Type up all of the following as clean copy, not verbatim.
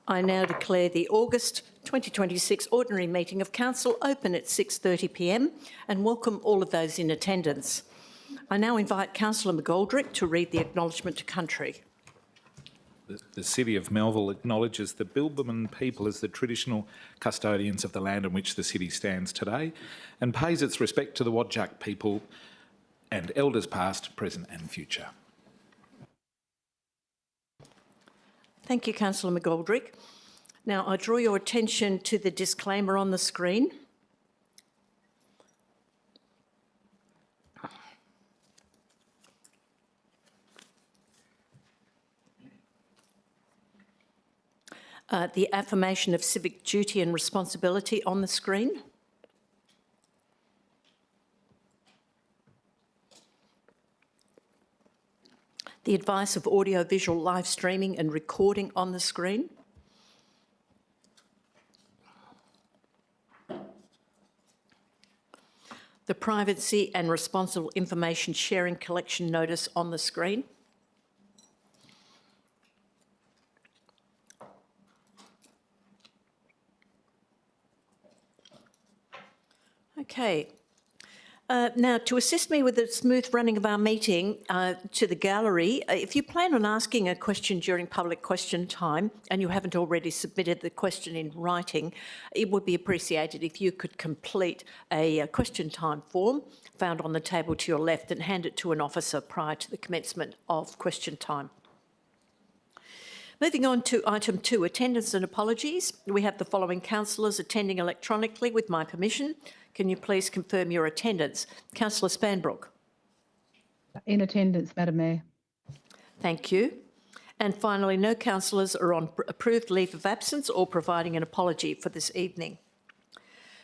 I now declare the August 2026 ordinary meeting of Council open at 6:30 p.m. and welcome all of those in attendance. I now invite Councillor McGoldrick to read the acknowledgement to country. The City of Melville acknowledges the Bilberman people as the traditional custodians of the land on which the city stands today and pays its respect to the Wadjuk people and elders past, present and future. Thank you, Councillor McGoldrick. Now, I draw your attention to the disclaimer on the screen. The affirmation of civic duty and responsibility on the screen. The advice of audio-visual live streaming and recording on the screen. The privacy and responsible information sharing collection notice on the screen. Okay. Now, to assist me with the smooth running of our meeting to the gallery, if you plan on asking a question during public question time and you haven't already submitted the question in writing, it would be appreciated if you could complete a question time form found on the table to your left and hand it to an officer prior to the commencement of question time. Moving on to item 2, attendance and apologies. We have the following councillors attending electronically with my permission. Can you please confirm your attendance? Councillor Spanbrook. In attendance, Madam Mayor. Thank you. And finally, no councillors are on approved leave of absence or providing an apology for this evening.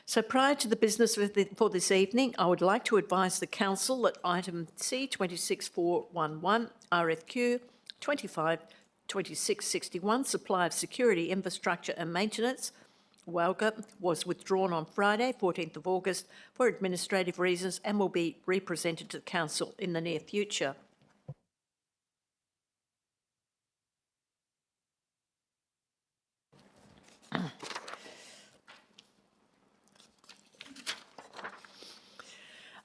So prior to the business for this evening, I would like to advise the council that item C 26411 RFQ 252661 supply of security infrastructure and maintenance WALGA was withdrawn on Friday, 14th of August, for administrative reasons and will be represented to the Council in the near future.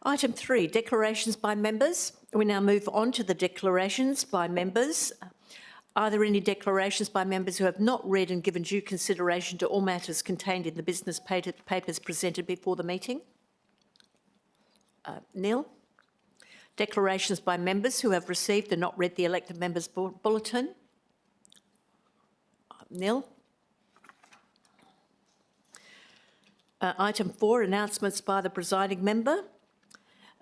Item 3, declarations by members. We now move on to the declarations by members. Are there any declarations by members who have not read and given due consideration to all matters contained in the business papers presented before the meeting? Neil? Declarations by members who have received and not read the elected members' bulletin? Neil? Item 4, announcements by the presiding member.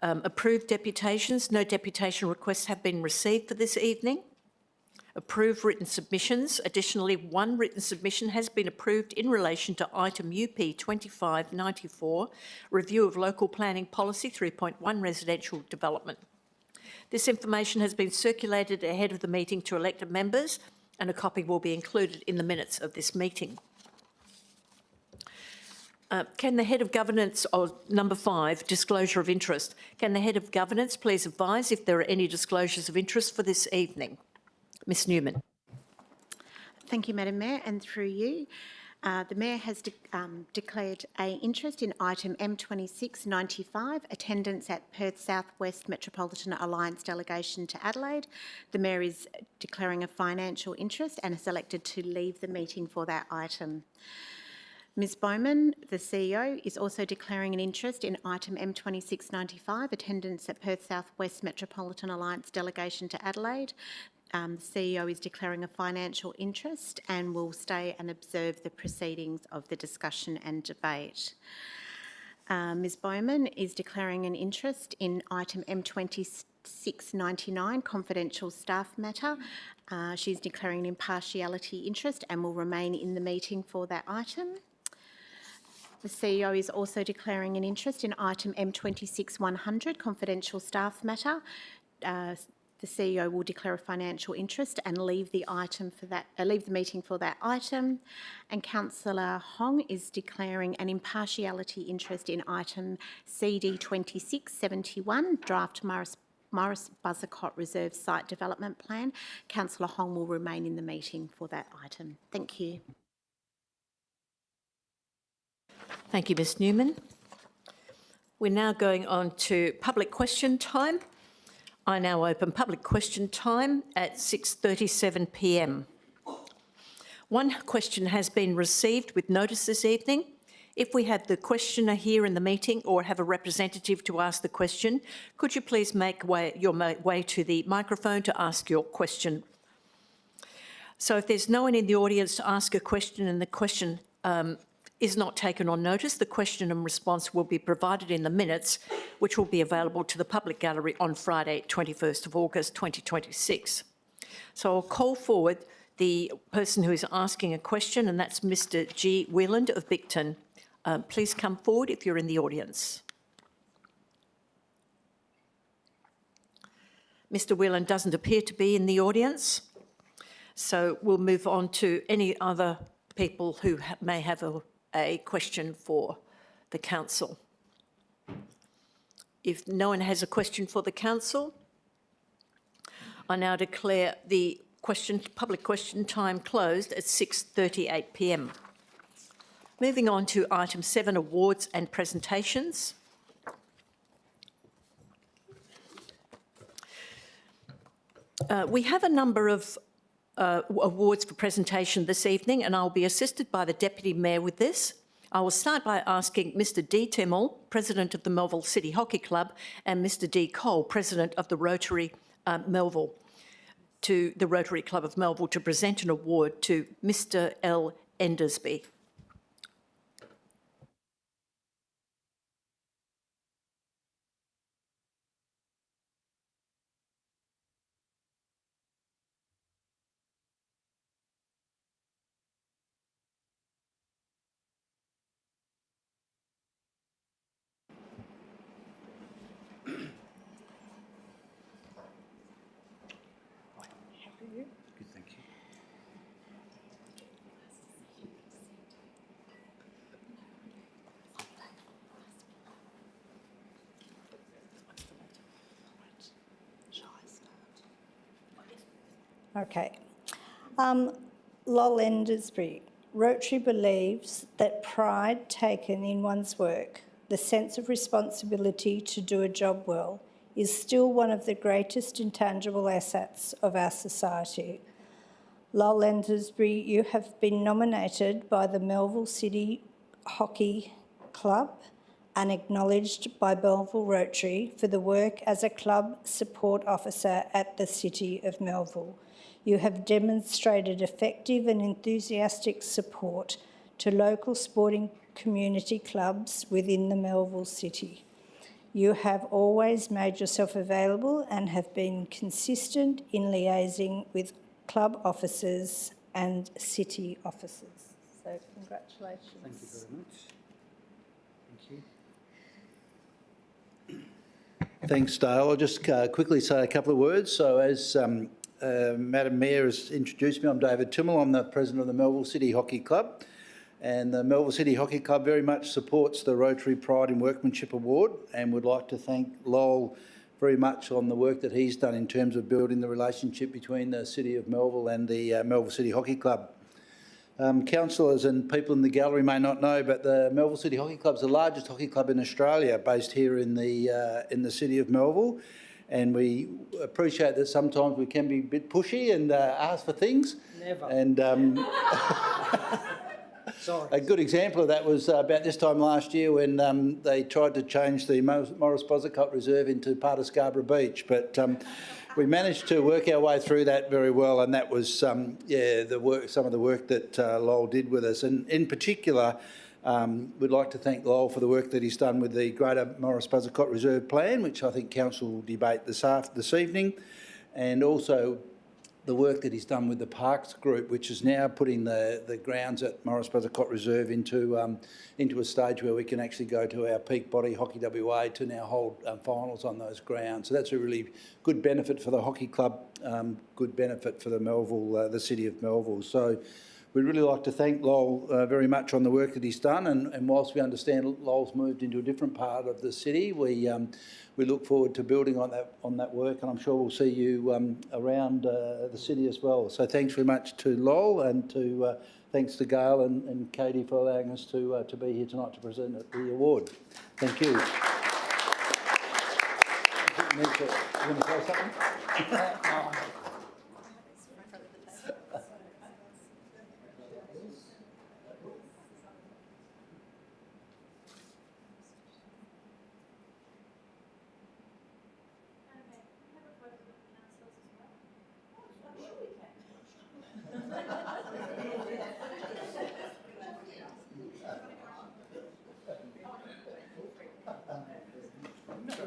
Approved deputations. No deputation requests have been received for this evening. Approved written submissions. Additionally, one written submission has been approved in relation to item UP 2594, Review of Local Planning Policy 3.1 Residential Development. This information has been circulated ahead of the meeting to elected members and a copy will be included in the minutes of this meeting. Can the Head of Governance, number 5, disclosure of interest. Can the Head of Governance please advise if there are any disclosures of interest for this evening? Ms Newman. Thank you, Madam Mayor, and through you. The Mayor has declared an interest in item M2695, attendance at Perth South West Metropolitan Alliance delegation to Adelaide. The Mayor is declaring a financial interest and has elected to leave the meeting for that item. Ms Bowman, the CEO, is also declaring an interest in item M2695, attendance at Perth South West Metropolitan Alliance delegation to Adelaide. The CEO is declaring a financial interest and will stay and observe the proceedings of the discussion and debate. Ms Bowman is declaring an interest in item M2699, confidential staff matter. She's declaring an impartiality interest and will remain in the meeting for that item. The CEO is also declaring an interest in item M26100, confidential staff matter. The CEO will declare a financial interest and leave the meeting for that item. And Councillor Hong is declaring an impartiality interest in item CD 2671, draft Morris Buzzacott Reserve Site Development Plan. Councillor Hong will remain in the meeting for that item. Thank you. Thank you, Ms Newman. We're now going on to public question time. I now open public question time at 6:37 p.m. One question has been received with notice this evening. If we have the questioner here in the meeting or have a representative to ask the question, could you please make your way to the microphone to ask your question? So if there's no one in the audience to ask a question and the question is not taken on notice, the question and response will be provided in the minutes, which will be available to the public gallery on Friday, 21st of August 2026. So I'll call forward the person who is asking a question, and that's Mr G. Wheeland of Bicton. Please come forward if you're in the audience. Mr. Wheeland doesn't appear to be in the audience, so we'll move on to any other people who may have a question for the council. If no one has a question for the council, I now declare the public question time closed at 6:38 p.m. Moving on to item 7, awards and presentations. We have a number of awards for presentation this evening, and I'll be assisted by the Deputy Mayor with this. I will start by asking Mr D. Timmel, President of the Melville City Hockey Club, and Mr D. Cole, President of the Rotary Melville, to the Rotary Club of Melville, to present an award to Mr L. Endersby. Good, thank you. Okay. Lol Endersby. Rotary believes that pride taken in one's work, the sense of responsibility to do a job well, is still one of the greatest intangible assets of our society. Lol Endersby, you have been nominated by the Melville City Hockey Club and acknowledged by Melville Rotary for the work as a club support officer at the City of Melville. You have demonstrated effective and enthusiastic support to local sporting community clubs within the Melville City. You have always made yourself available and have been consistent in liaising with club officers and city officers. So congratulations. Thank you very much. Thank you. Thanks, Dale. I'll just quickly say a couple of words. So as Madam Mayor has introduced me, I'm David Timmel. I'm the President of the Melville City Hockey Club. And the Melville City Hockey Club very much supports the Rotary Pride in Workmanship Award, and would like to thank Lowell very much on the work that he's done in terms of building the relationship between the City of Melville and the Melville City Hockey Club. Councillors and people in the gallery may not know, but the Melville City Hockey Club is the largest hockey club in Australia, based here in the City of Melville. And we appreciate that sometimes we can be a bit pushy and ask for things. Never. And Sorry. a good example of that was about this time last year when they tried to change the Morris Bozzacott Reserve into part of Scarborough Beach. But we managed to work our way through that very well, and that was some of the work that Lowell did with us. And in particular, we'd like to thank Lowell for the work that he's done with the Greater Morris Bozzacott Reserve Plan, which I think Council will debate this evening, and also the work that he's done with the Parks Group, which is now putting the grounds at Morris Bozzacott Reserve into a stage where we can actually go to our peak body, Hockey WA, to now hold finals on those grounds. So that's a really good benefit for the hockey club, good benefit for the Melville, the City of Melville. So we'd really like to thank Lowell very much on the work that he's done, and whilst we understand Lowell's moved into a different part of the city, we look forward to building on that work, and I'm sure we'll see you around the city as well. So thanks very much to Lowell and to thanks to Gail and Katie for allowing us to be here tonight to present the award. Thank you. You want to say something?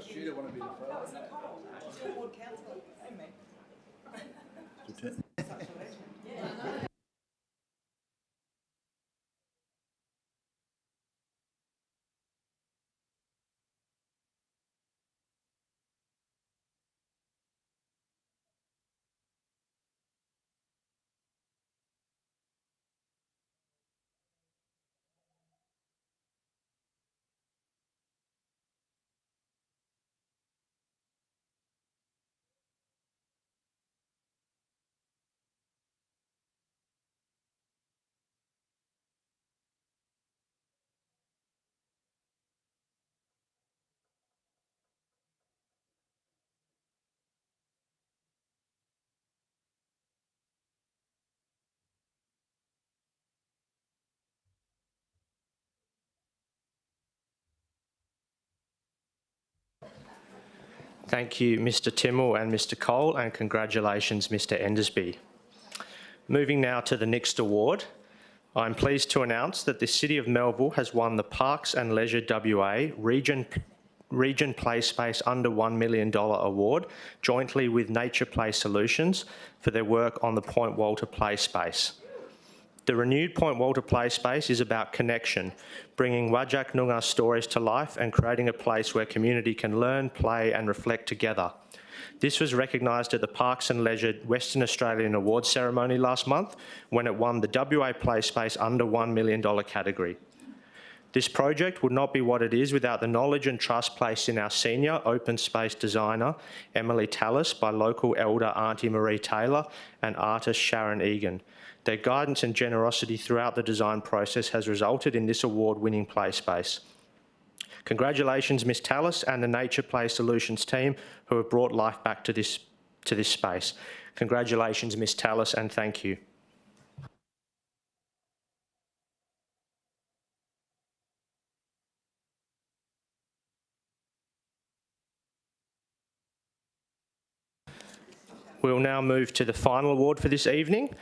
You don't want to be the Thank you, Mr Timmel and Mr Cole, and congratulations, Mr Endersby. Moving now to the next award, I'm pleased to announce that the City of Melville has won the Parks and Leisure WA Region Play Space under $1 million award, jointly with Nature Play Solutions, for their work on the Point Walter Play Space. The renewed Point Walter Play Space is about connection, bringing Whadjuk Noongar stories to life and creating a place where community can learn, play and reflect together. This was recognised at the Parks and Leisure Western Australian Awards ceremony last month when it won the WA Play Space under $1 million category. This project would not be what it is without the knowledge and trust placed in our senior open space designer, Emily Tallis, by local elder Auntie Marie Taylor and artist Sharon Egan. Their guidance and generosity throughout the design process has resulted in this award-winning play space. Congratulations, Ms Tallis and the Nature Play Solutions team who have brought life back to this space. Congratulations, Ms Tallis, and thank you. We'll now move to the final award for this evening,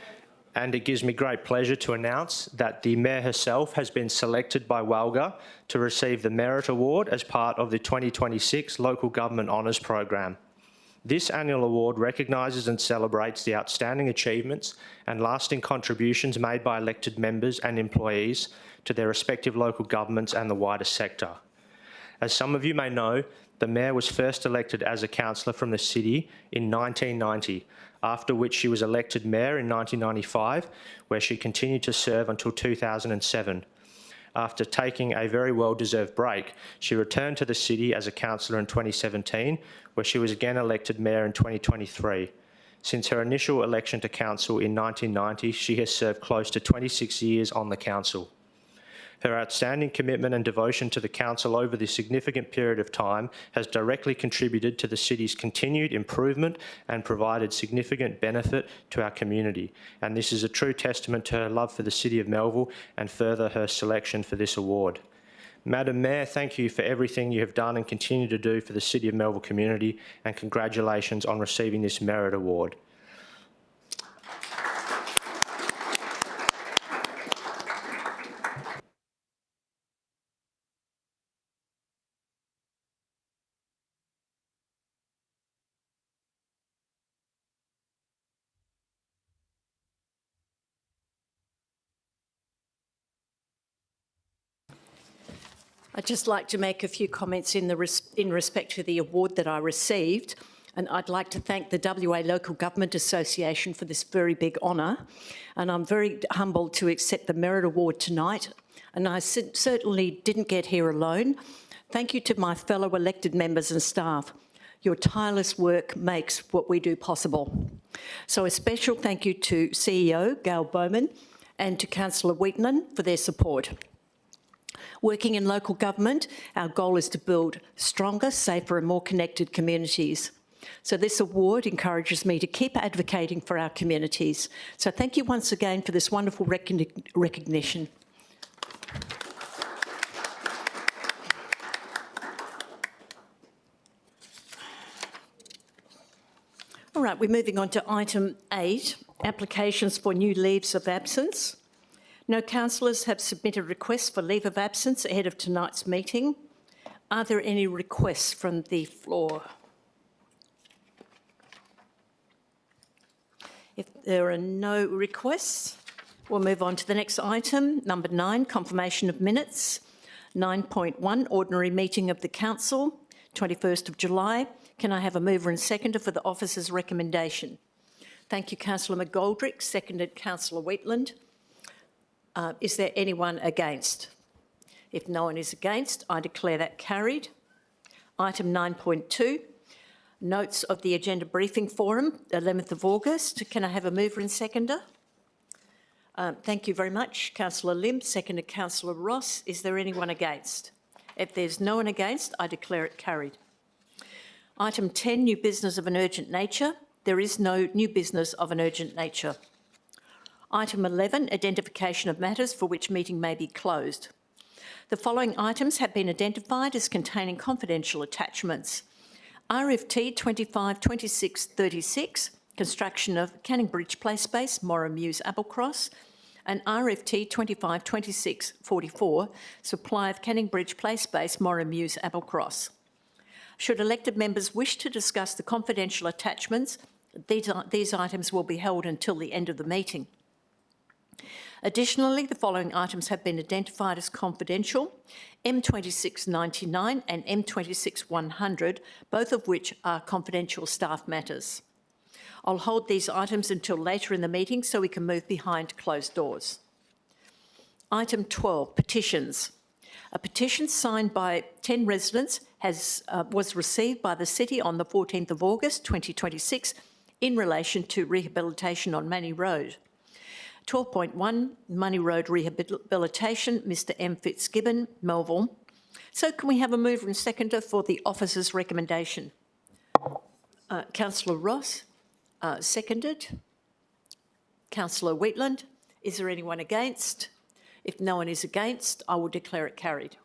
and it gives me great pleasure to announce that the Mayor herself has been selected by WALGA to receive the Merit Award as part of the 2026 Local Government Honours Program. This annual award recognises and celebrates the outstanding achievements and lasting contributions made by elected members and employees to their respective local governments and the wider sector. As some of you may know, the Mayor was first elected as a councillor from the city in 1990, after which she was elected Mayor in 1995, where she continued to serve until 2007. After taking a very well-deserved break, she returned to the city as a councillor in 2017, where she was again elected Mayor in 2023. Since her initial election to council in 1990, she has served close to 26 years on the council. Her outstanding commitment and devotion to the council over this significant period of time has directly contributed to the city's continued improvement and provided significant benefit to our community. And this is a true testament to her love for the City of Melville and further her selection for this award. Madam Mayor, thank you for everything you have done and continue to do for the City of Melville community, and congratulations on receiving this Merit Award. I'd just like to make a few comments in respect to the award that I received, and I'd like to thank the WA Local Government Association for this very big honour, and I'm very humbled to accept the Merit Award tonight, and I certainly didn't get here alone. Thank you to my fellow elected members and staff. Your tireless work makes what we do possible. So a special thank you to CEO Gail Bowman and to Councillor Wheatland for their support. Working in local government, our goal is to build stronger, safer and more connected communities. So this award encourages me to keep advocating for our communities. So thank you once again for this wonderful recognition. All right, we're moving on to item 8, applications for new leaves of absence. No councillors have submitted requests for leave of absence ahead of tonight's meeting. Are there any requests from the floor? If there are no requests, we'll move on to the next item, number 9, confirmation of minutes. 9.1, ordinary meeting of the council, 21st of July. Can I have a mover and seconder for the officer's recommendation? Thank you, Councillor McGoldrick. Seconded, Councillor Wheatland. Is there anyone against? If no one is against, I declare that carried. Item 9.2, notes of the agenda briefing forum, 11th of August. Can I have a mover and seconder? Thank you very much, Councillor Lim. Seconded, Councillor Ross. Is there anyone against? If there's no one against, I declare it carried. Item 10, new business of an urgent nature. There is no new business of an urgent nature. Item 11, identification of matters for which meeting may be closed. The following items have been identified as containing confidential attachments. RFT 252636, construction of Canning Bridge Play Space, Morra Mews, Applecross, and RFT 252644, supply of Canning Bridge Play Space, Morra Mews, Applecross. Should elected members wish to discuss the confidential attachments, these items will be held until the end of the meeting. Additionally, the following items have been identified as confidential: M2699 and M26100, both of which are confidential staff matters. I'll hold these items until later in the meeting so we can move behind closed doors. Item 12, petitions. A petition signed by 10 residents was received by the City on the 14th of August 2026 in relation to rehabilitation on Manny Road. 12.1, Money Road Rehabilitation, Mr M Fitzgibbon, Melville. So can we have a mover and seconder for the officer's recommendation? Councillor Ross, seconded. Councillor Wheatland, is there anyone against? If no one is against, I will declare it carried.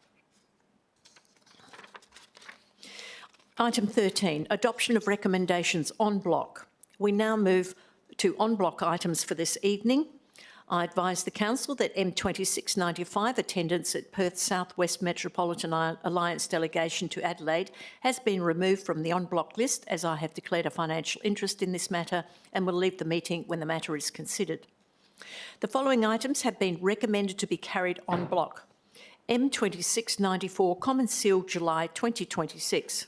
Item 13, adoption of recommendations en bloc. We now move to en bloc items for this evening. I advise the Council that M2695, attendance at Perth South West Metropolitan Alliance delegation to Adelaide, has been removed from the en bloc list as I have declared a financial interest in this matter and will leave the meeting when the matter is considered. The following items have been recommended to be carried en bloc. M2694, Common Seal, July 2026.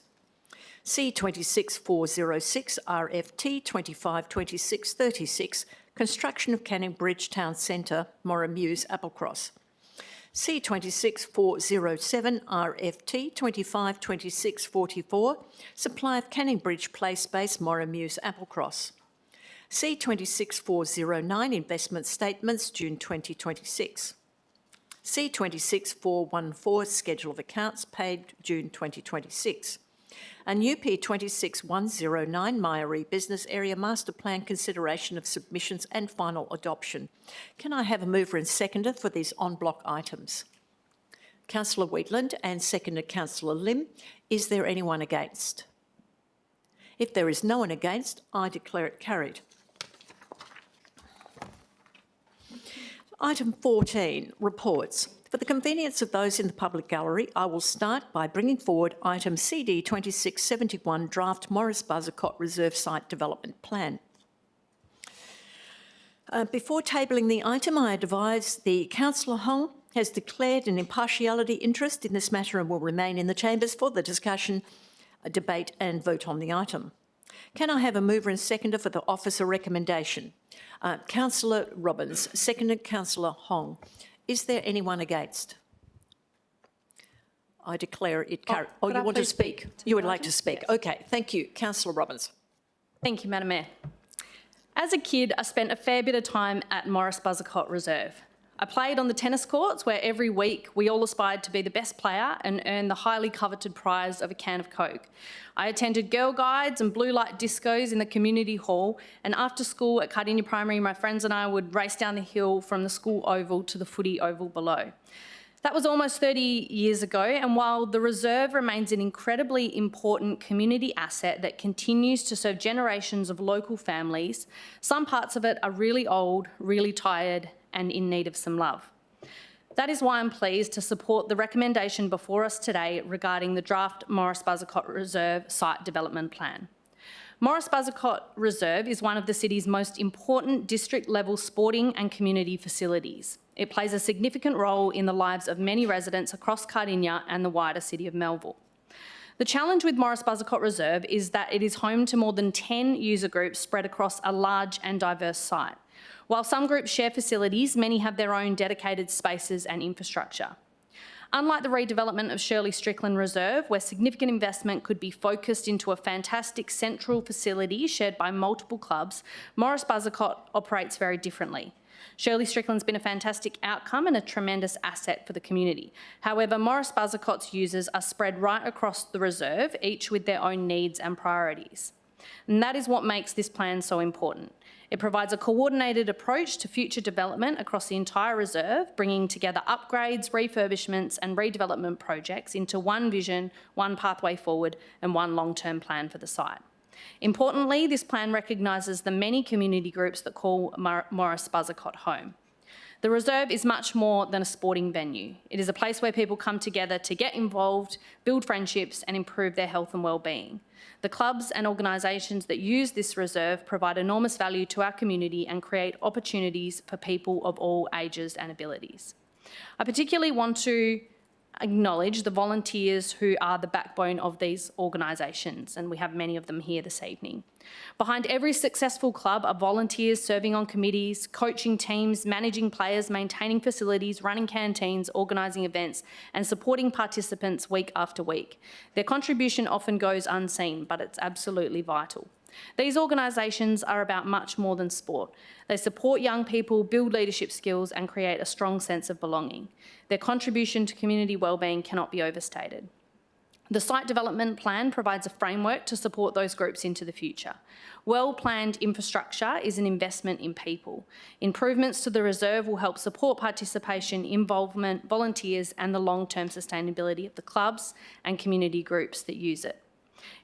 C26406, RFT 252636, construction of Canning Bridge Town Centre, Morra Mews, Applecross. C26407, RFT 252644, supply of Canning Bridge Play Space, Morra Mews, Applecross. C26409, investment statements, June 2026. C26414, schedule of accounts paid, June 2026. And UP 26109, Myaree Business Area Master Plan consideration of submissions and final adoption. Can I have a mover and seconder for these en bloc items? Councillor Wheatland and seconded Councillor Lim. Is there anyone against? If there is no one against, I declare it carried. Item 14, reports. For the convenience of those in the public gallery, I will start by bringing forward item CD 2671, Draft Morris Buzzercott Reserve Site Development Plan. Before tabling the item, I advise the Councillor Hong has declared an impartiality interest in this matter and will remain in the chambers for the discussion, debate and vote on the item. Can I have a mover and seconder for the officer recommendation? Councillor Robbins, seconded Councillor Hong. Is there anyone against? I declare it carried. Oh, you want to speak? You would like to speak. Yes. Okay, thank you. Councillor Robbins. Thank you, Madam Mayor. As a kid, I spent a fair bit of time at Morris Buzzacott Reserve. I played on the tennis courts where every week we all aspired to be the best player and earn the highly coveted prize of a can of Coke. I attended Girl Guides and blue light discos in the community hall, and after school at Cardinia Primary, my friends and I would race down the hill from the school oval to the footy oval below. That was almost 30 years ago, and while the reserve remains an incredibly important community asset that continues to serve generations of local families, some parts of it are really old, really tired, and in need of some love. That is why I'm pleased to support the recommendation before us today regarding the draft Morris Buzzacott Reserve Site Development Plan. Morris Buzzacott Reserve is one of the city's most important district-level sporting and community facilities. It plays a significant role in the lives of many residents across Cardinia and the wider city of Melville. The challenge with Morris Buzzacott Reserve is that it is home to more than 10 user groups spread across a large and diverse site. While some groups share facilities, many have their own dedicated spaces and infrastructure. Unlike the redevelopment of Shirley Strickland Reserve, where significant investment could be focused into a fantastic central facility shared by multiple clubs, Morris Buzzacott operates very differently. Shirley Strickland's been a fantastic outcome and a tremendous asset for the community. However, Morris Buzzacott's users are spread right across the reserve, each with their own needs and priorities. And that is what makes this plan so important. It provides a coordinated approach to future development across the entire reserve, bringing together upgrades, refurbishments and redevelopment projects into one vision, one pathway forward and one long-term plan for the site. Importantly, this plan recognises the many community groups that call Morris Buzzacott home. The reserve is much more than a sporting venue. It is a place where people come together to get involved, build friendships and improve their health and well-being. The clubs and organisations that use this reserve provide enormous value to our community and create opportunities for people of all ages and abilities. I particularly want to acknowledge the volunteers who are the backbone of these organisations, and we have many of them here this evening. Behind every successful club are volunteers serving on committees, coaching teams, managing players, maintaining facilities, running canteens, organising events and supporting participants week after week. Their contribution often goes unseen, but it's absolutely vital. These organisations are about much more than sport. They support young people, build leadership skills and create a strong sense of belonging. Their contribution to community wellbeing cannot be overstated. The site development plan provides a framework to support those groups into the future. Well-planned infrastructure is an investment in people. Improvements to the reserve will help support participation, involvement, volunteers and the long-term sustainability of the clubs and community groups that use it.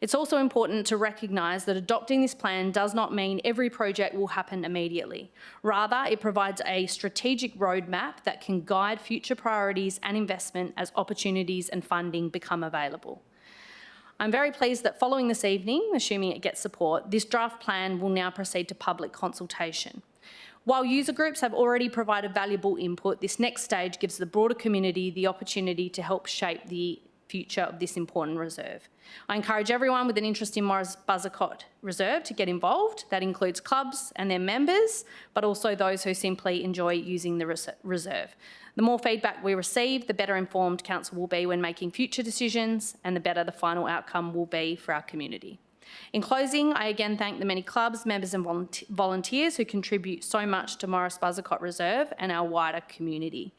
It's also important to recognise that adopting this plan does not mean every project will happen immediately. Rather, it provides a strategic roadmap that can guide future priorities and investment as opportunities and funding become available. I'm very pleased that following this evening, assuming it gets support, this draft plan will now proceed to public consultation. While user groups have already provided valuable input, this next stage gives the broader community the opportunity to help shape the future of this important reserve. I encourage everyone with an interest in Morris Buzzacott Reserve to get involved. That includes clubs and their members, but also those who simply enjoy using the reserve. The more feedback we receive, the better informed council will be when making future decisions and the better the final outcome will be for our community. In closing, I again thank the many clubs, members and volunteers who contribute so much to Morris Buzzacott Reserve and our wider community.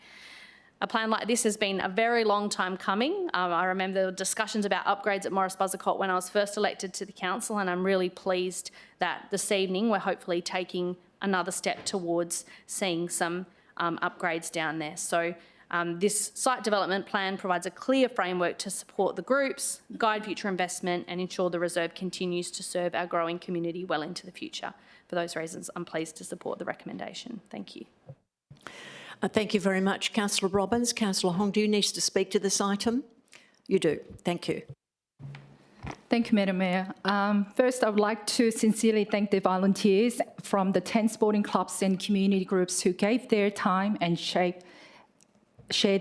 A plan like this has been a very long time coming. I remember the discussions about upgrades at Morris Buzzacott when I was first elected to the council, and I'm really pleased that this evening we're hopefully taking another step towards seeing some upgrades down there. So this site development plan provides a clear framework to support the groups, guide future investment and ensure the reserve continues to serve our growing community well into the future. For those reasons, I'm pleased to support the recommendation. Thank you. Thank you very much, Councillor Robbins. Councillor Hong, do you need to speak to this item? You do. Thank you. Thank you, Madam Mayor. First, I would like to sincerely thank the volunteers from the 10 sporting clubs and community groups who gave their time and shared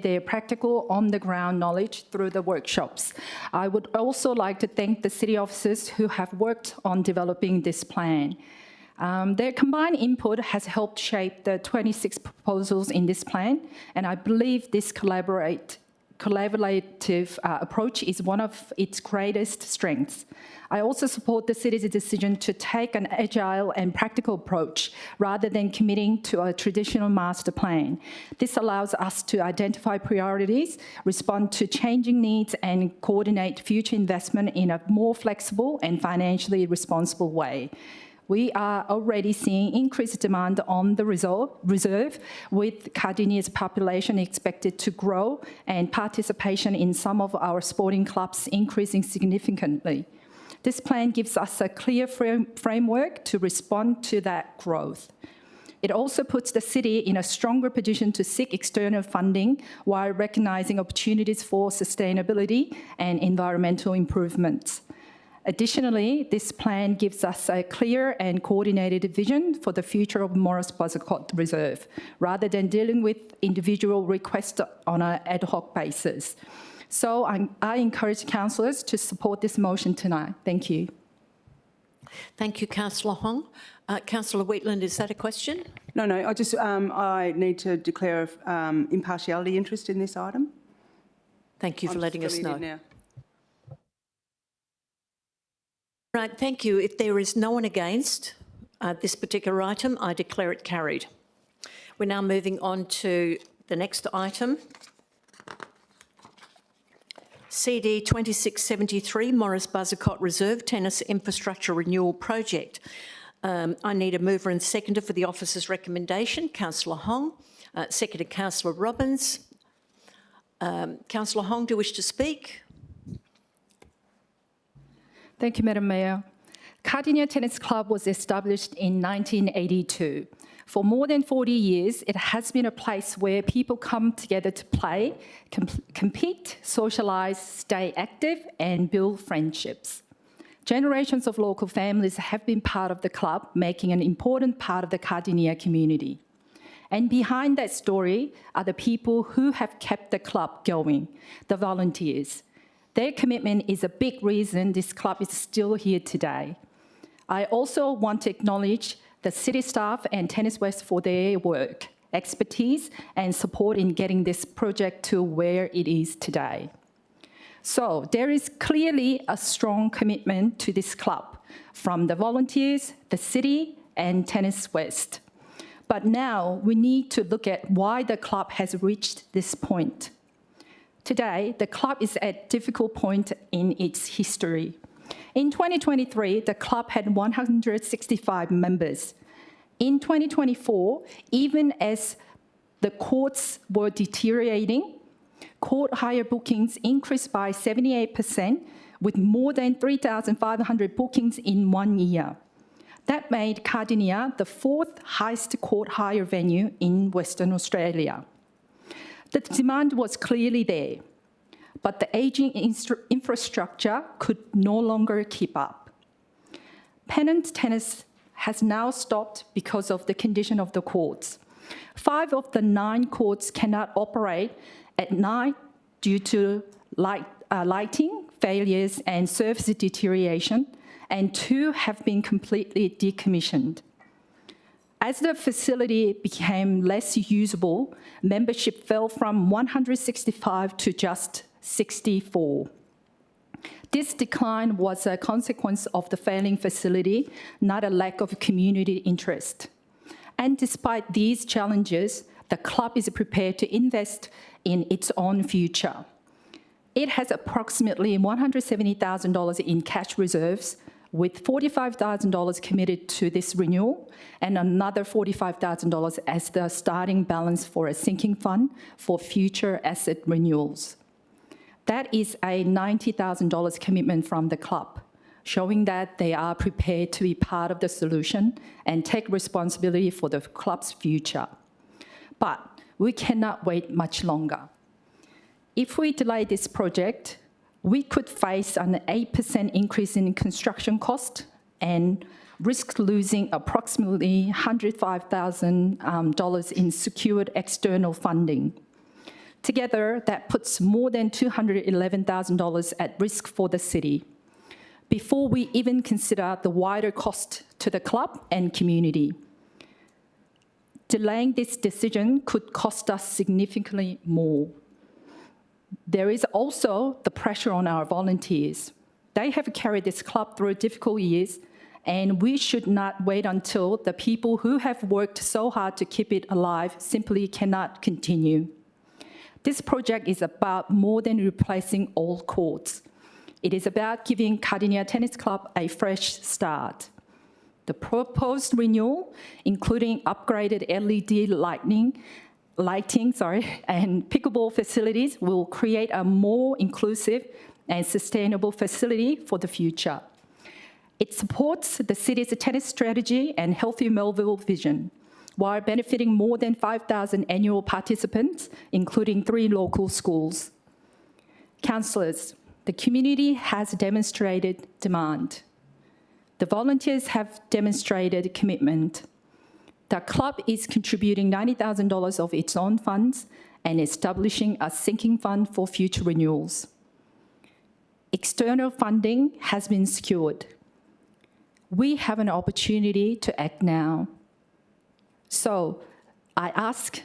their practical on-the-ground knowledge through the workshops. I would also like to thank the city officers who have worked on developing this plan. Their combined input has helped shape the 26 proposals in this plan, and I believe this collaborative collaborative approach is one of its greatest strengths. I also support the city's decision to take an agile and practical approach rather than committing to a traditional master plan. This allows us to identify priorities, respond to changing needs, and coordinate future investment in a more flexible and financially responsible way. We are already seeing increased demand on the reserve, with Cardinia's population expected to grow and participation in some of our sporting clubs increasing significantly. This plan gives us a clear framework to respond to that growth. It also puts the city in a stronger position to seek external funding while recognising opportunities for sustainability and environmental improvements. Additionally, this plan gives us a clear and coordinated vision for the future of Morris Buzzcott Reserve, rather than dealing with individual requests on an ad hoc basis. So I encourage councillors to support this motion tonight. Thank you. Thank you, Councillor Hong. Councillor Wheatland, is that a question? No, I just I need to declare impartiality interest in this item. Thank you for letting us know. Now. Right, thank you. If there is no one against this particular item, I declare it carried. We're now moving on to the next item. CD 2673, Morris Buzzcott Reserve Tennis Infrastructure Renewal Project. I need a mover and seconder for the officer's recommendation. Councillor Hong, seconded Councillor Robbins. Councillor Hong, do you wish to speak? Thank you, Madam Mayor. Cardinia Tennis Club was established in 1982. For more than 40 years, it has been a place where people come together to play, compete, socialise, stay active, and build friendships. Generations of local families have been part of the club, making an important part of the Cardinia community. And behind that story are the people who have kept the club going, the volunteers. Their commitment is a big reason this club is still here today. I also want to acknowledge the city staff and Tennis West for their work, expertise, and support in getting this project to where it is today. So there is clearly a strong commitment to this club from the volunteers, the city, and Tennis West. But now we need to look at why the club has reached this point. Today, the club is at a difficult point in its history. In 2023, the club had 165 members. In 2024, even as the courts were deteriorating, court hire bookings increased by 78%, with more than 3,500 bookings in 1 year. That made Cardinia the fourth highest court hire venue in Western Australia. The demand was clearly there, but the ageing infrastructure could no longer keep up. Pennant tennis has now stopped because of the condition of the courts. 5 of the 9 courts cannot operate at night due to lighting failures and surface deterioration, and 2 have been completely decommissioned. As the facility became less usable, membership fell from 165 to just 64. This decline was a consequence of the failing facility, not a lack of community interest. And despite these challenges, the club is prepared to invest in its own future. It has approximately $170,000 in cash reserves, with $45,000 committed to this renewal and another $45,000 as the starting balance for a sinking fund for future asset renewals. That is a $90,000 commitment from the club, showing that they are prepared to be part of the solution and take responsibility for the club's future. But we cannot wait much longer. If we delay this project, we could face an 8% increase in construction cost and risk losing approximately $105,000 in secured external funding. Together, that puts more than $211,000 at risk for the city, before we even consider the wider cost to the club and community. Delaying this decision could cost us significantly more. There is also the pressure on our volunteers. They have carried this club through difficult years, and we should not wait until the people who have worked so hard to keep it alive simply cannot continue. This project is about more than replacing old courts. It is about giving Cardinia Tennis Club a fresh start. The proposed renewal, including upgraded LED lighting, and pickleball facilities, will create a more inclusive and sustainable facility for the future. It supports the city's tennis strategy and Healthy Melville vision, while benefiting more than 5,000 annual participants, including 3 local schools. Councillors, the community has demonstrated demand. The volunteers have demonstrated commitment. The club is contributing $90,000 of its own funds and establishing a sinking fund for future renewals. External funding has been secured. We have an opportunity to act now. So I ask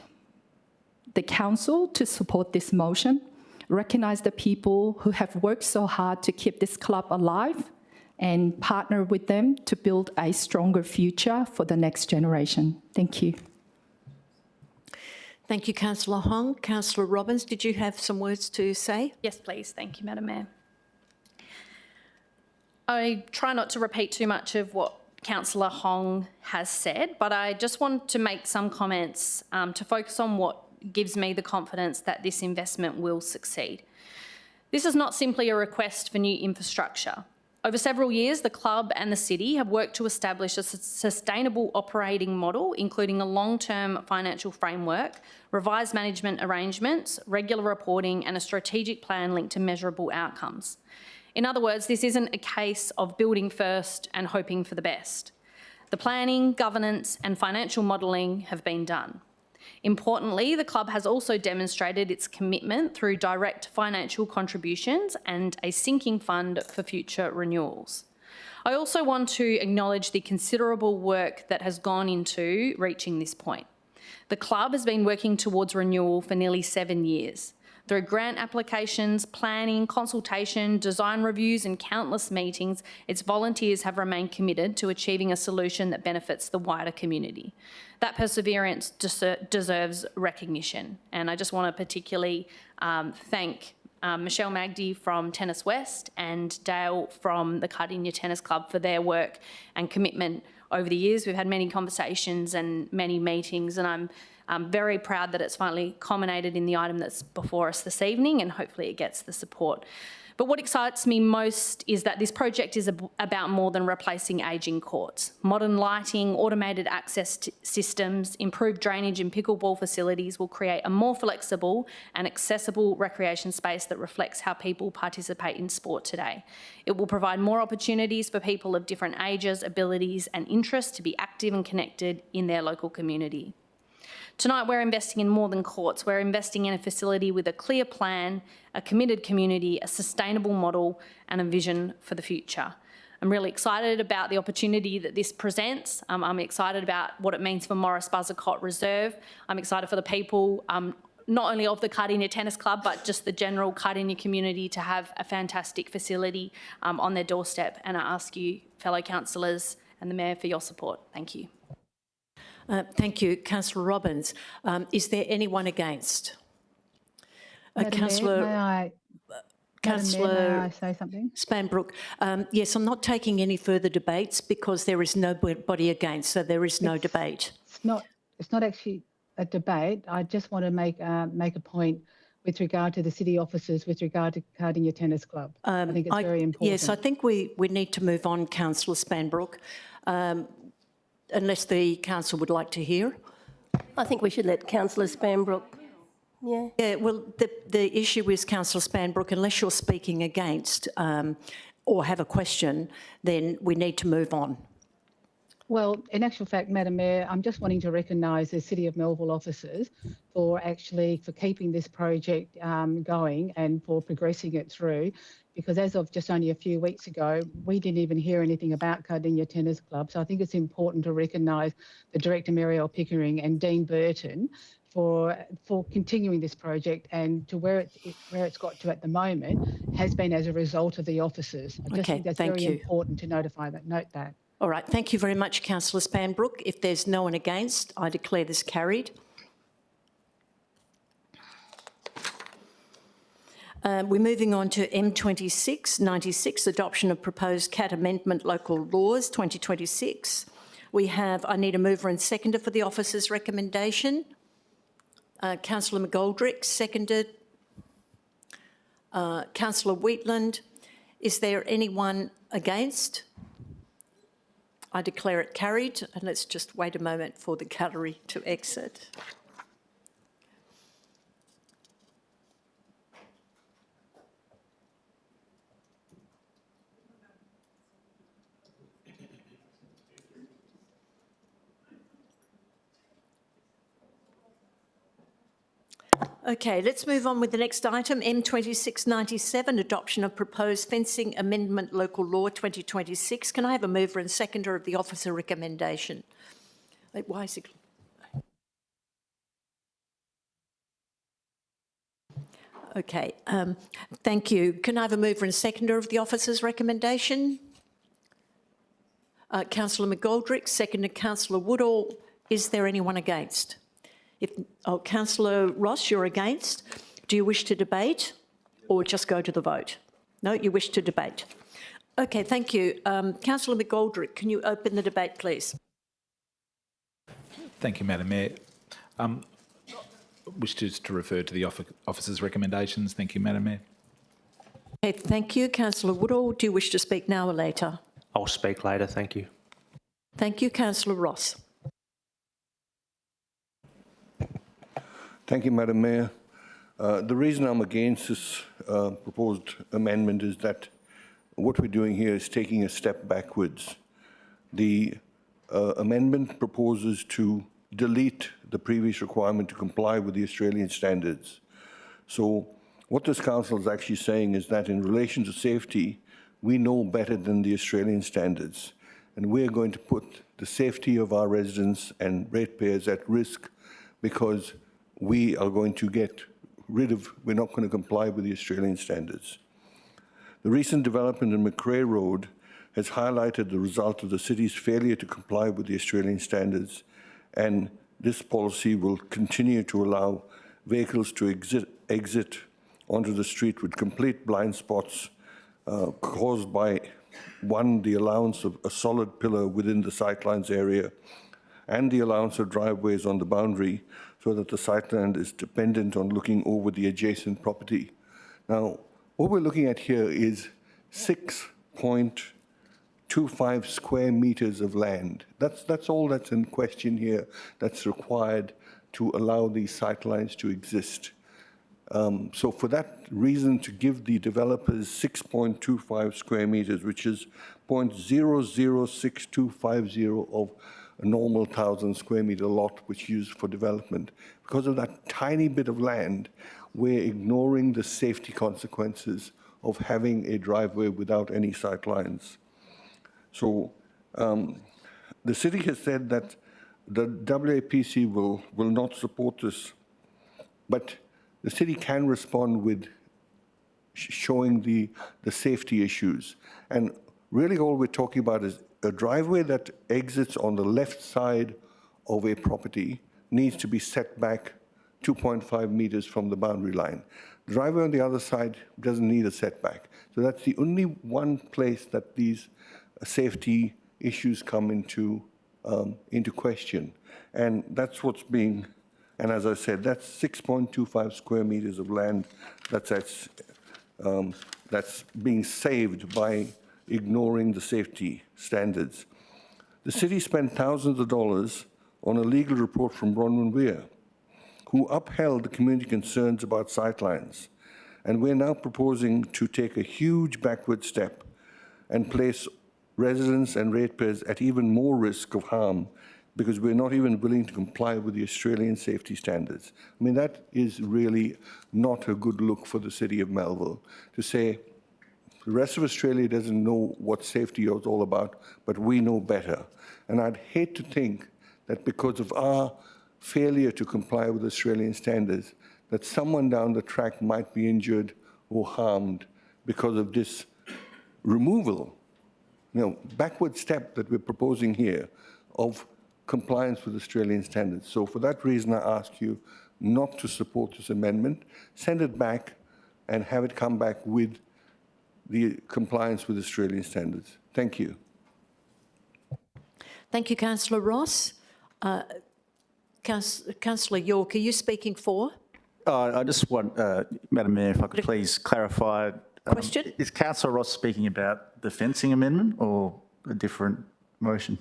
the council to support this motion, recognise the people who have worked so hard to keep this club alive, and partner with them to build a stronger future for the next generation. Thank you. Thank you, Councillor Hong. Councillor Robbins, did you have some words to say? Yes, please. Thank you, Madam Mayor. I try not to repeat too much of what Councillor Hong has said, but I just want to make some comments to focus on what gives me the confidence that this investment will succeed. This is not simply a request for new infrastructure. Over several years, the club and the city have worked to establish a sustainable operating model, including a long-term financial framework, revised management arrangements, regular reporting, and a strategic plan linked to measurable outcomes. In other words, this isn't a case of building first and hoping for the best. The planning, governance, and financial modelling have been done. Importantly, the club has also demonstrated its commitment through direct financial contributions and a sinking fund for future renewals. I also want to acknowledge the considerable work that has gone into reaching this point. The club has been working towards renewal for nearly 7 years. Through grant applications, planning, consultation, design reviews and countless meetings, its volunteers have remained committed to achieving a solution that benefits the wider community. That perseverance deserves recognition, and I just want to particularly thank Michelle Magdy from Tennis West and Dale from the Cardinia Tennis Club for their work and commitment over the years. We've had many conversations and many meetings, and I'm very proud that it's finally culminated in the item that's before us this evening, and hopefully it gets the support. But what excites me most is that this project is about more than replacing ageing courts. Modern lighting, automated access systems, improved drainage and pickleball facilities will create a more flexible and accessible recreation space that reflects how people participate in sport today. It will provide more opportunities for people of different ages, abilities and interests to be active and connected in their local community. Tonight, we're investing in more than courts. We're investing in a facility with a clear plan, a committed community, a sustainable model, and a vision for the future. I'm really excited about the opportunity that this presents. I'm excited about what it means for Morris Buzzacott Reserve. I'm excited for the people, not only of the Cardinia Tennis Club, but just the general Cardinia community to have a fantastic facility on their doorstep. And I ask you, fellow councillors and the Mayor, for your support. Thank you. Thank you, Councillor Robbins. Is there anyone against? Councillor, may I Councillor say something? Spanbrook, yes, I'm not taking any further debates because there is nobody against, so there is no debate. It's not actually a debate. I just want to make a point with regard to the city officers, with regard to Cardinia Tennis Club. I think it's very important. Yes, I think we need to move on, Councillor Spanbrook. Unless the council would like to hear. I think we should let Councillor Spanbrook. Yeah. Yeah, well, the issue is, Councillor Spanbrook, unless you're speaking against or have a question, then we need to move on. Well, in actual fact, Madam Mayor, I'm just wanting to recognise the City of Melville officers for keeping this project going and for progressing it through. Because as of just only a few weeks ago, we didn't even hear anything about Cardinia Tennis Club. So I think it's important to recognise the Director Muriel Pickering and Dean Burton for continuing this project, and to where it's got to at the moment has been as a result of the officers. I just Okay, think that's thank very you. important to note that. All right, thank you very much, Councillor Spanbrook. If there's no one against, I declare this carried. We're moving on to M2696, adoption of proposed CAT amendment local laws 2026. I need a mover and seconder for the officer's recommendation. Councillor McGoldrick, seconded. Councillor Wheatland, is there anyone against? I declare it carried, and let's just wait a moment for the gallery to exit. Okay, let's move on with the next item, M2697, adoption of proposed fencing amendment local law 2026. Can I have a mover and seconder of the officer recommendation? Wait, why is it? Okay, thank you. Can I have a mover and seconder of the officer's recommendation? Councillor McGoldrick, seconded Councillor Woodall. Is there anyone against? Councillor Ross, you're against. Do you wish to debate or just go to the vote? No, you wish to debate. Okay, thank you. Councillor McGoldrick, can you open the debate, please? Thank you, Madam Mayor. Wish to refer to the officer's recommendations. Thank you, Madam Mayor. Okay, thank you. Councillor Woodall, do you wish to speak now or later? I'll speak later, thank you. Thank you. Councillor Ross. Thank you, Madam Mayor. The reason I'm against this proposed amendment is that what we're doing here is taking a step backwards. The amendment proposes to delete the previous requirement to comply with the Australian standards. So what this council is actually saying is that in relation to safety, we know better than the Australian standards, and we're going to put the safety of our residents and ratepayers at risk because we are going to we're not going to comply with the Australian standards. The recent development in McRae Road has highlighted the result of the city's failure to comply with the Australian standards, and this policy will continue to allow vehicles to exit onto the street with complete blind spots caused by, one, the allowance of a solid pillar within the sightlines area and the allowance of driveways on the boundary so that the sightline is dependent on looking over the adjacent property. Now, what we're looking at here is 6.25 square meters of land. That's all that's in question here that's required to allow these sightlines to exist. So for that reason, to give the developers 6.25 square meters, which is 0.006250 of a normal 1,000 square meter lot which is used for development. Because of that tiny bit of land, we're ignoring the safety consequences of having a driveway without any sight lines. So the city has said that the WAPC will not support this, but the city can respond with showing the safety issues. And really all we're talking about is a driveway that exits on the left side of a property needs to be set back 2.5 meters from the boundary line. The driveway on the other side doesn't need a setback. So that's the only one place that these safety issues come into question. And that's what's being, and as I said, that's 6.25 square meters of land that's being saved by ignoring the safety standards. The city spent thousands of dollars on a legal report from Bronwyn Weir, who upheld the community concerns about sightlines. And we're now proposing to take a huge backward step and place residents and ratepayers at even more risk of harm because we're not even willing to comply with the Australian safety standards. I mean, that is really not a good look for the city of Melville to say, the rest of Australia doesn't know what safety is all about, but we know better. And I'd hate to think that because of our failure to comply with Australian standards, that someone down the track might be injured or harmed because of this removal, backward step that we're proposing here of compliance with Australian standards. So for that reason, I ask you not to support this amendment, send it back and have it come back with the compliance with Australian standards. Thank you. Thank you, Councillor Ross. Councillor York, are you speaking for? I just want, Madam Mayor, if I could please clarify. Question? Is Councillor Ross speaking about the fencing amendment or a different motion?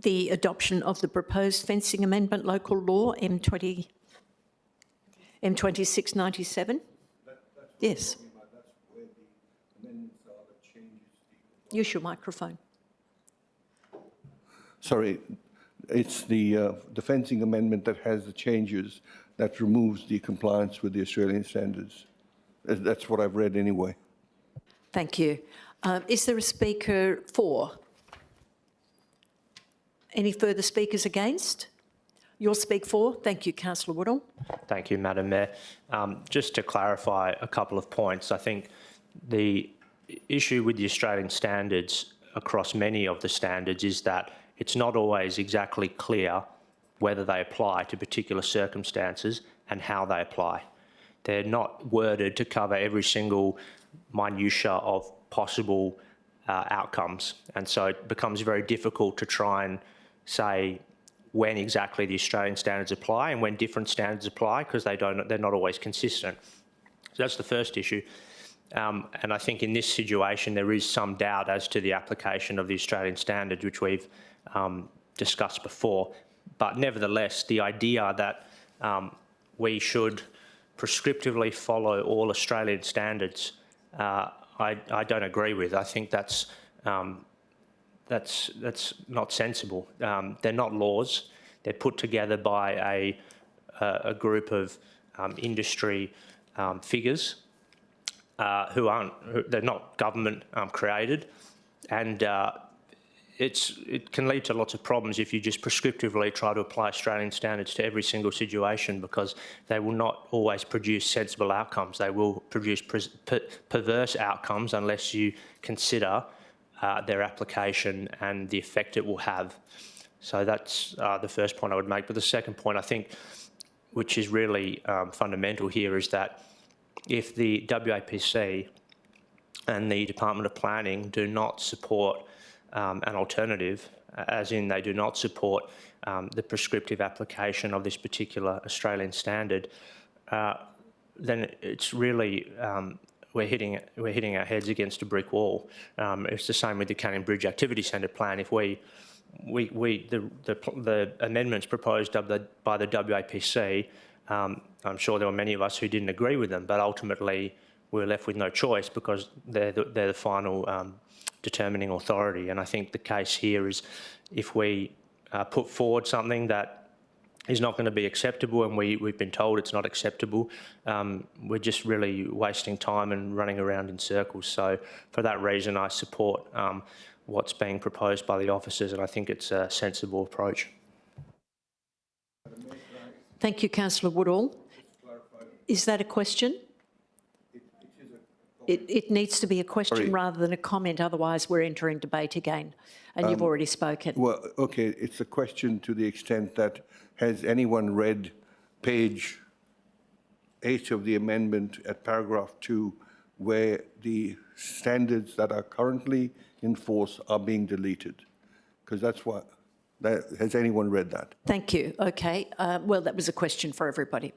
The adoption of the proposed fencing amendment local law M2697? Yes. Use your microphone. Sorry, it's the fencing amendment that has the changes that removes the compliance with the Australian standards. That's what I've read anyway. Thank you. Is there a speaker for? Any further speakers against? You'll speak for. Thank you, Councillor Woodall. Thank you, Madam Mayor. Just to clarify a couple of points, I think the issue with the Australian standards across many of the standards is that it's not always exactly clear whether they apply to particular circumstances and how they apply. They're not worded to cover every single minutiae of possible outcomes, and so it becomes very difficult to try and say when exactly the Australian standards apply and when different standards apply, because they're not always consistent. So that's the first issue. And I think in this situation there is some doubt as to the application of the Australian standards, which we've discussed before. But nevertheless, the idea that we should prescriptively follow all Australian standards, I don't agree with. I think that's not sensible. They're not laws. They're put together by a group of industry figures they're not government created, and it can lead to lots of problems if you just prescriptively try to apply Australian standards to every single situation, because they will not always produce sensible outcomes. They will produce perverse outcomes unless you consider their application and the effect it will have. So that's the first point I would make. But the second point, I think, which is really fundamental here, is that if the WAPC and the Department of Planning do not support an alternative, as in they do not support the prescriptive application of this particular Australian standard, then it's really we're hitting our heads against a brick wall. It's the same with the Canning Bridge Activity Centre plan. If the amendments proposed by the WAPC, I'm sure there were many of us who didn't agree with them, but ultimately we were left with no choice because they're the final determining authority. And I think the case here is if we put forward something that is not going to be acceptable, and we've been told it's not acceptable, we're just really wasting time and running around in circles. So for that reason, I support what's being proposed by the officers, and I think it's a sensible approach. Thank you, Councillor Woodall. Is that a question? It needs to be a question rather than a comment, otherwise we're entering debate again, and you've already spoken. Well, okay, it's a question to the extent that, has anyone read page 8 of the amendment at paragraph 2, where the standards that are currently in force are being deleted? Because that's what, has anyone read that? Thank you. Okay. Well, that was a question for everybody.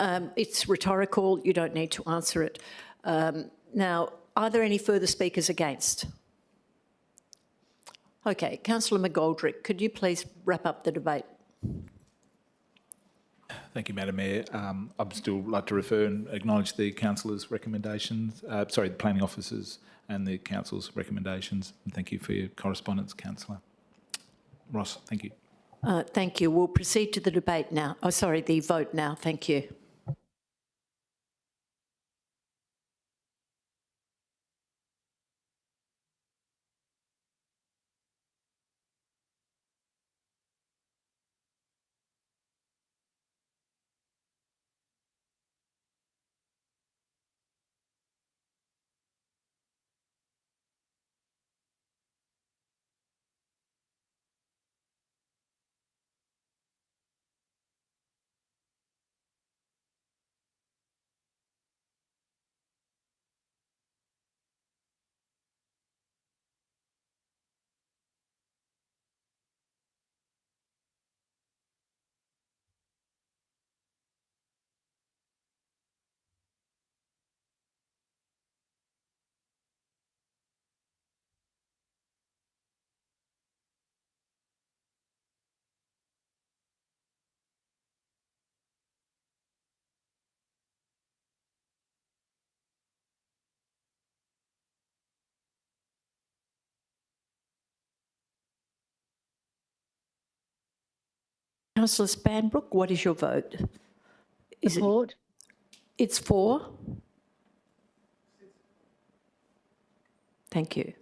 It's rhetorical. You don't need to answer it. Now, are there any further speakers against? Okay. Councillor McGoldrick, could you please wrap up the debate? Thank you, Madam Mayor. I'd still like to refer and acknowledge the councillors' recommendations, the planning officers and the council's recommendations. And thank you for your correspondence, Councillor Ross. Thank you. Thank you. We'll proceed to the debate now. Oh, sorry, the vote now. Thank you. Councillor Spanbrook, what is your vote? Is Support. It's for? Thank you.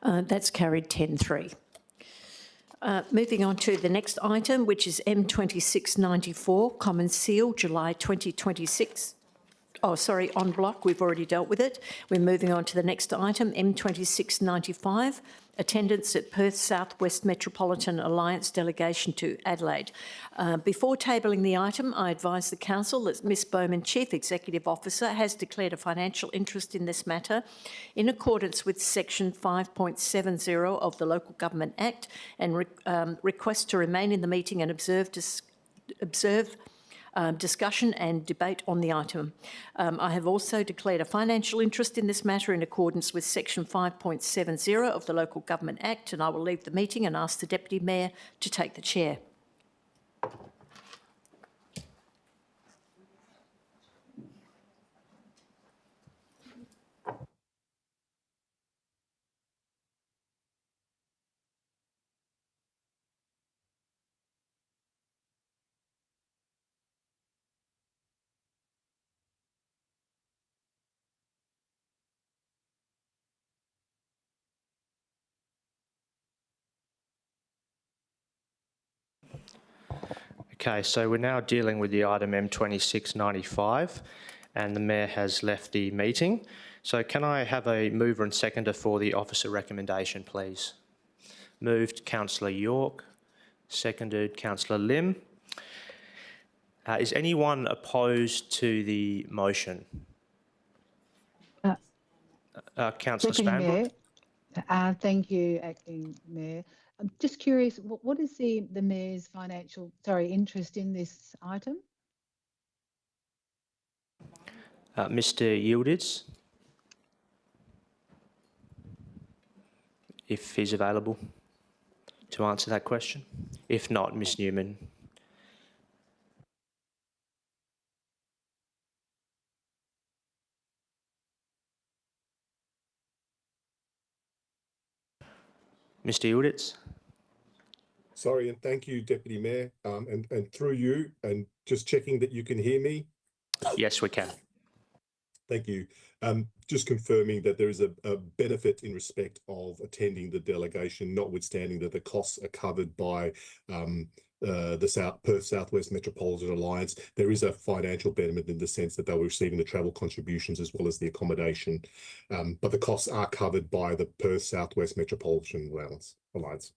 That's carried 10-3. Moving on to the next item, which is M2694, Common Seal, July 2026. Oh, sorry, en bloc, we've already dealt with it. We're moving on to the next item, M2695, attendance at Perth South West Metropolitan Alliance delegation to Adelaide. Before tabling the item, I advise the Council that Ms Bowman, Chief Executive Officer, has declared a financial interest in this matter in accordance with Section 5.70 of the Local Government Act and requests to remain in the meeting and observe discussion and debate on the item. I have also declared a financial interest in this matter in accordance with Section 5.70 of the Local Government Act, and I will leave the meeting and ask the Deputy Mayor to take the chair. Okay, so we're now dealing with the item M2695 and the Mayor has left the meeting. So can I have a mover and seconder for the officer recommendation, please? Moved, Councillor York. Seconded, Councillor Lim. Is anyone opposed to the motion? Councillor Deputy Spanbrook. Mayor, thank you, Acting Mayor. I'm just curious, what is the Mayor's interest in this item? Mr Yildiz, if he's available to answer that question. If not, Ms Newman. Mr Yildiz. Sorry, and thank you, Deputy Mayor, and through you, and just checking that you can hear me. Yes, we can. Thank you. Just confirming that there is a benefit in respect of attending the delegation, notwithstanding that the costs are covered by the Perth Southwest Metropolitan Alliance. There is a financial benefit in the sense that they were receiving the travel contributions as well as the accommodation, but the costs are covered by the Perth Southwest Metropolitan Alliance.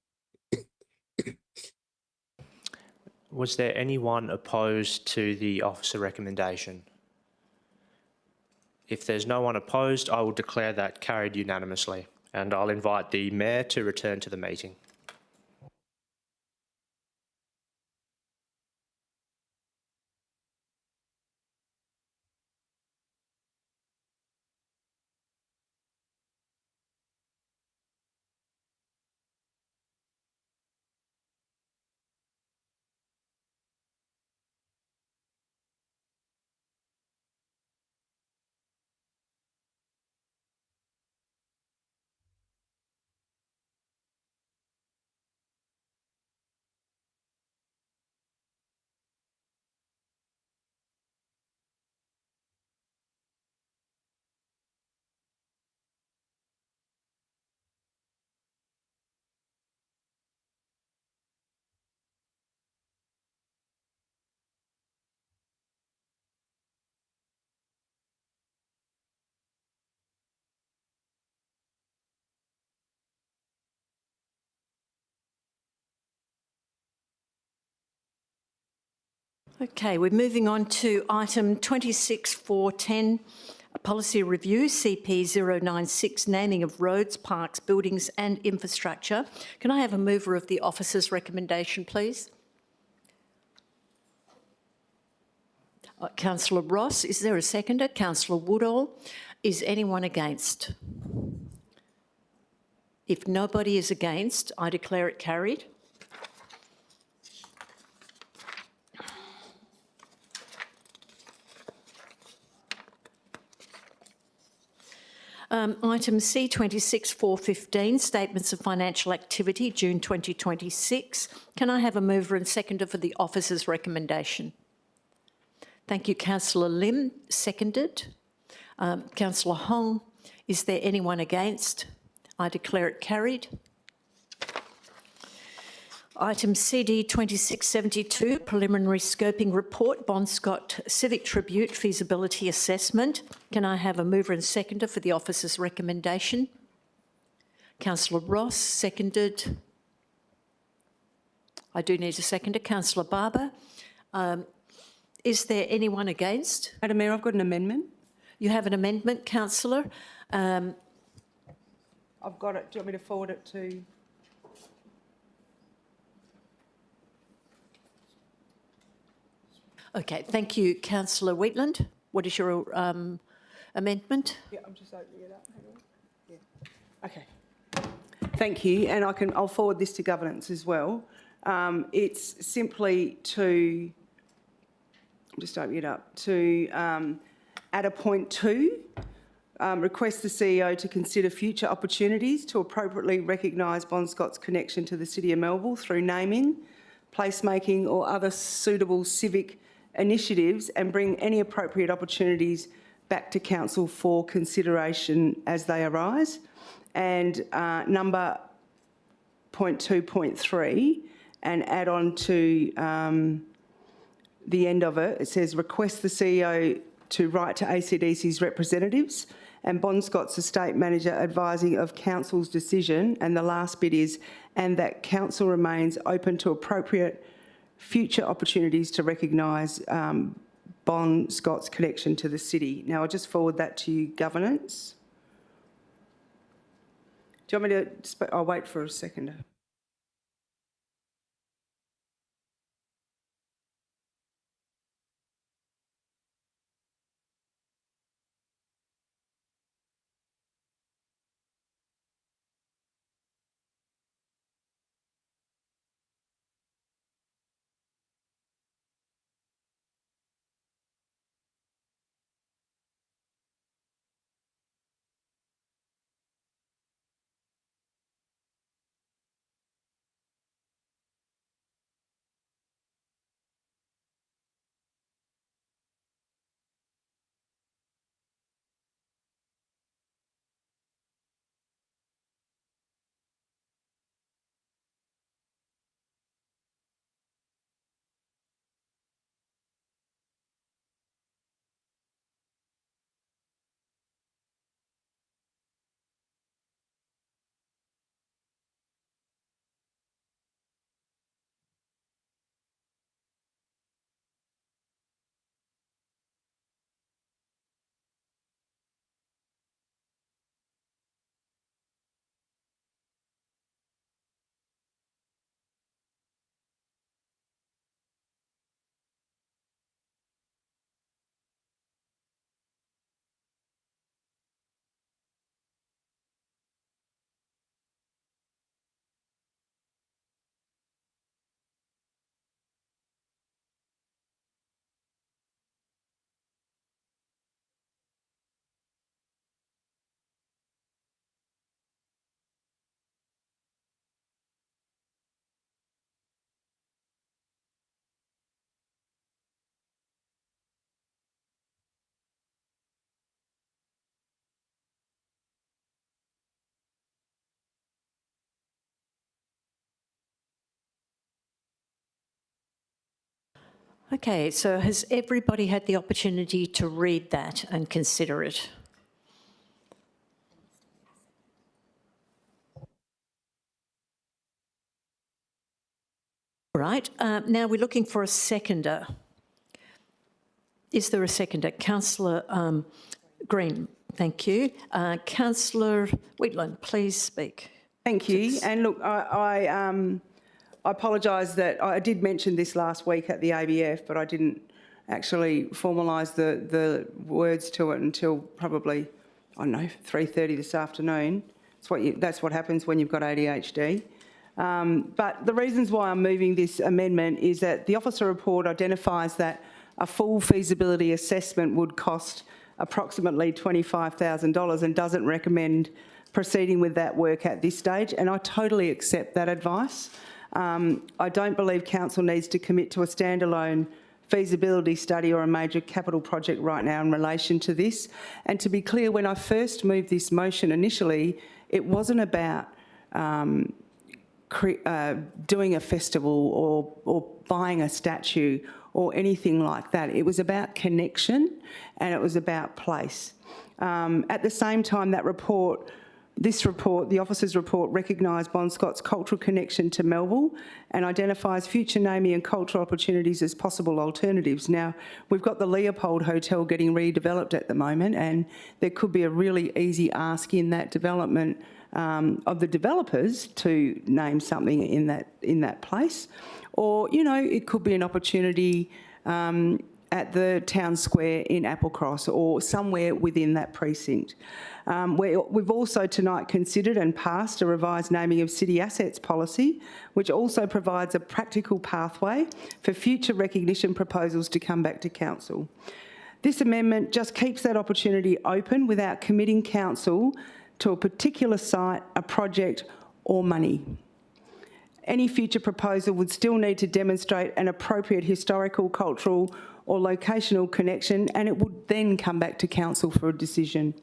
Was there anyone opposed to the officer recommendation? If there's no one opposed, I will declare that carried unanimously, and I'll invite the Mayor to return to the meeting. Okay, we're moving on to item 26.4.10, a policy review, CP 096, naming of roads, parks, buildings and infrastructure. Can I have a mover of the officer's recommendation, please? Councillor Ross, is there a seconder? Councillor Woodall, is anyone against? If nobody is against, I declare it carried. Item C26 415, Statements of Financial Activity, June 2026. Can I have a mover and seconder for the officer's recommendation? Thank you, Councillor Lim. Seconded. Councillor Hong. Is there anyone against? I declare it carried. Item CD 2672, Preliminary Scoping Report, Bonscott Civic Tribute Feasibility Assessment. Can I have a mover and seconder for the officer's recommendation? Councillor Ross, seconded. I do need a seconder. Councillor Barber. Is there anyone against? Madam Mayor, I've got an amendment. You have an amendment, councillor. I've got it. Do you want me to forward it to? Okay, thank you, Councillor Wheatland. What is your amendment? Yeah, I'm just opening it up. Hang on. Yeah. Okay. Thank you, and I'll forward this to governance as well. It's simply to, I'm just opening it up, to add a point 2, request the CEO to consider future opportunities to appropriately recognise Bonscott's connection to the City of Melville through naming, placemaking or other suitable civic initiatives, and bring any appropriate opportunities back to Council for consideration as they arise. And number 0.2.3, and add on to the end of it, it says request the CEO to write to ACDC's representatives and Bonscott's estate manager advising of Council's decision, and the last bit is, and that Council remains open to appropriate future opportunities to recognise Bonscott's connection to the city. Now, I'll just forward that to you, governance. Do you want me to, I'll wait for a second. Okay, so has everybody had the opportunity to read that and consider it? Right, now we're looking for a seconder. Is there a seconder? Councillor Green, thank you. Councillor Wheatland, please speak. Thank you. And look, I apologise that I did mention this last week at the ABF, but I didn't actually formalise the words to it until probably, I don't know, 3:30 this afternoon. That's what happens when you've got ADHD. But the reasons why I'm moving this amendment is that the officer report identifies that a full feasibility assessment would cost approximately $25,000 and doesn't recommend proceeding with that work at this stage, and I totally accept that advice. I don't believe council needs to commit to a standalone feasibility study or a major capital project right now in relation to this. And to be clear, when I first moved this motion initially, it wasn't about doing a festival or buying a statue or anything like that. It was about connection and it was about place. At the same time, this report, the officer's report, recognised Bonscott's cultural connection to Melville and identifies future naming and cultural opportunities as possible alternatives. Now, we've got the Leopold Hotel getting redeveloped at the moment, and there could be a really easy ask in that development of the developers to name something in that place. Or, you know, it could be an opportunity at the town square in Applecross or somewhere within that precinct. We've also tonight considered and passed a revised naming of city assets policy, which also provides a practical pathway for future recognition proposals to come back to council. This amendment just keeps that opportunity open without committing council to a particular site, a project or money. Any future proposal would still need to demonstrate an appropriate historical, cultural or locational connection, and it would then come back to council for a decision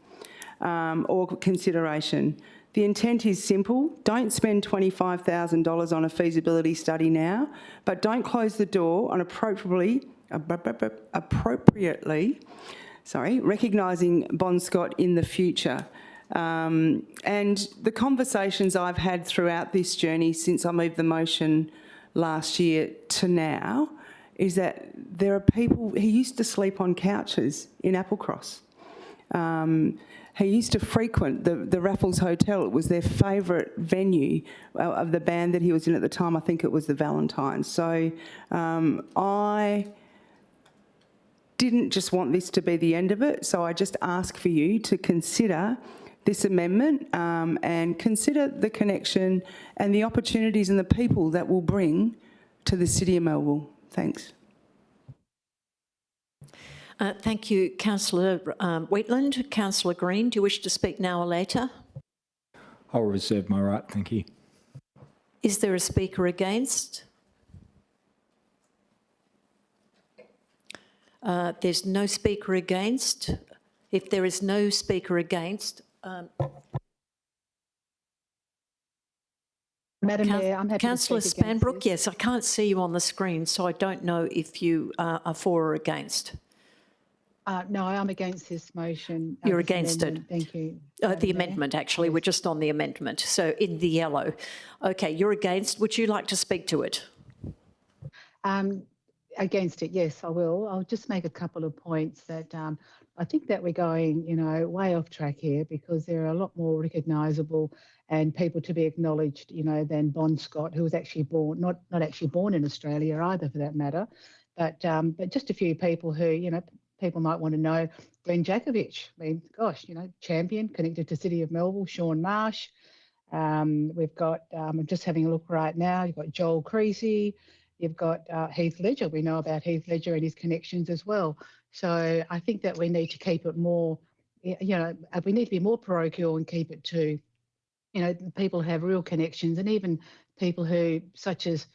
or consideration. The intent is simple. Don't spend $25,000 on a feasibility study now, but don't close the door on appropriately recognising Bonscott in the future. And the conversations I've had throughout this journey since I moved the motion last year to now is that there are people, he used to sleep on couches in Applecross. He used to frequent the Raffles Hotel. It was their favourite venue of the band that he was in at the time. I think it was the Valentines. So I didn't just want this to be the end of it. So I just ask for you to consider this amendment and consider the connection and the opportunities and the people that will bring to the City of Melville. Thanks. Thank you, Councillor Wheatland. Councillor Green, do you wish to speak now or later? I'll reserve my right, thank you. Is there a speaker against? There's no speaker against. If there is no speaker against, Madam Mayor, I'm happy Councillor to speak against Spanbrook, this. yes, I can't see you on the screen, so I don't know if you are for or against. No, I'm against this motion. You're this against it. amendment. Thank you. The Madam Mayor. amendment, actually. We're just on the amendment, so in the yellow. Okay, you're against. Would you like to speak to it? Against it, yes, I will. I'll just make a couple of points that I think that we're going, you know, way off track here because there are a lot more recognisable and people to be acknowledged, you know, than Bonscott, who was actually born, not actually born in Australia either, for that matter, but just a few people who, you know, people might want to know. Glenn Jakovich, I mean, gosh, you know, champion, connected to City of Melville. Sean Marsh. We've got, I'm just having a look right now, you've got Joel Creasy. You've got Heath Ledger. We know about Heath Ledger and his connections as well. So I think that we need to keep it more, you know, we need to be more parochial and keep it to, you know, people who have real connections and even people who, such as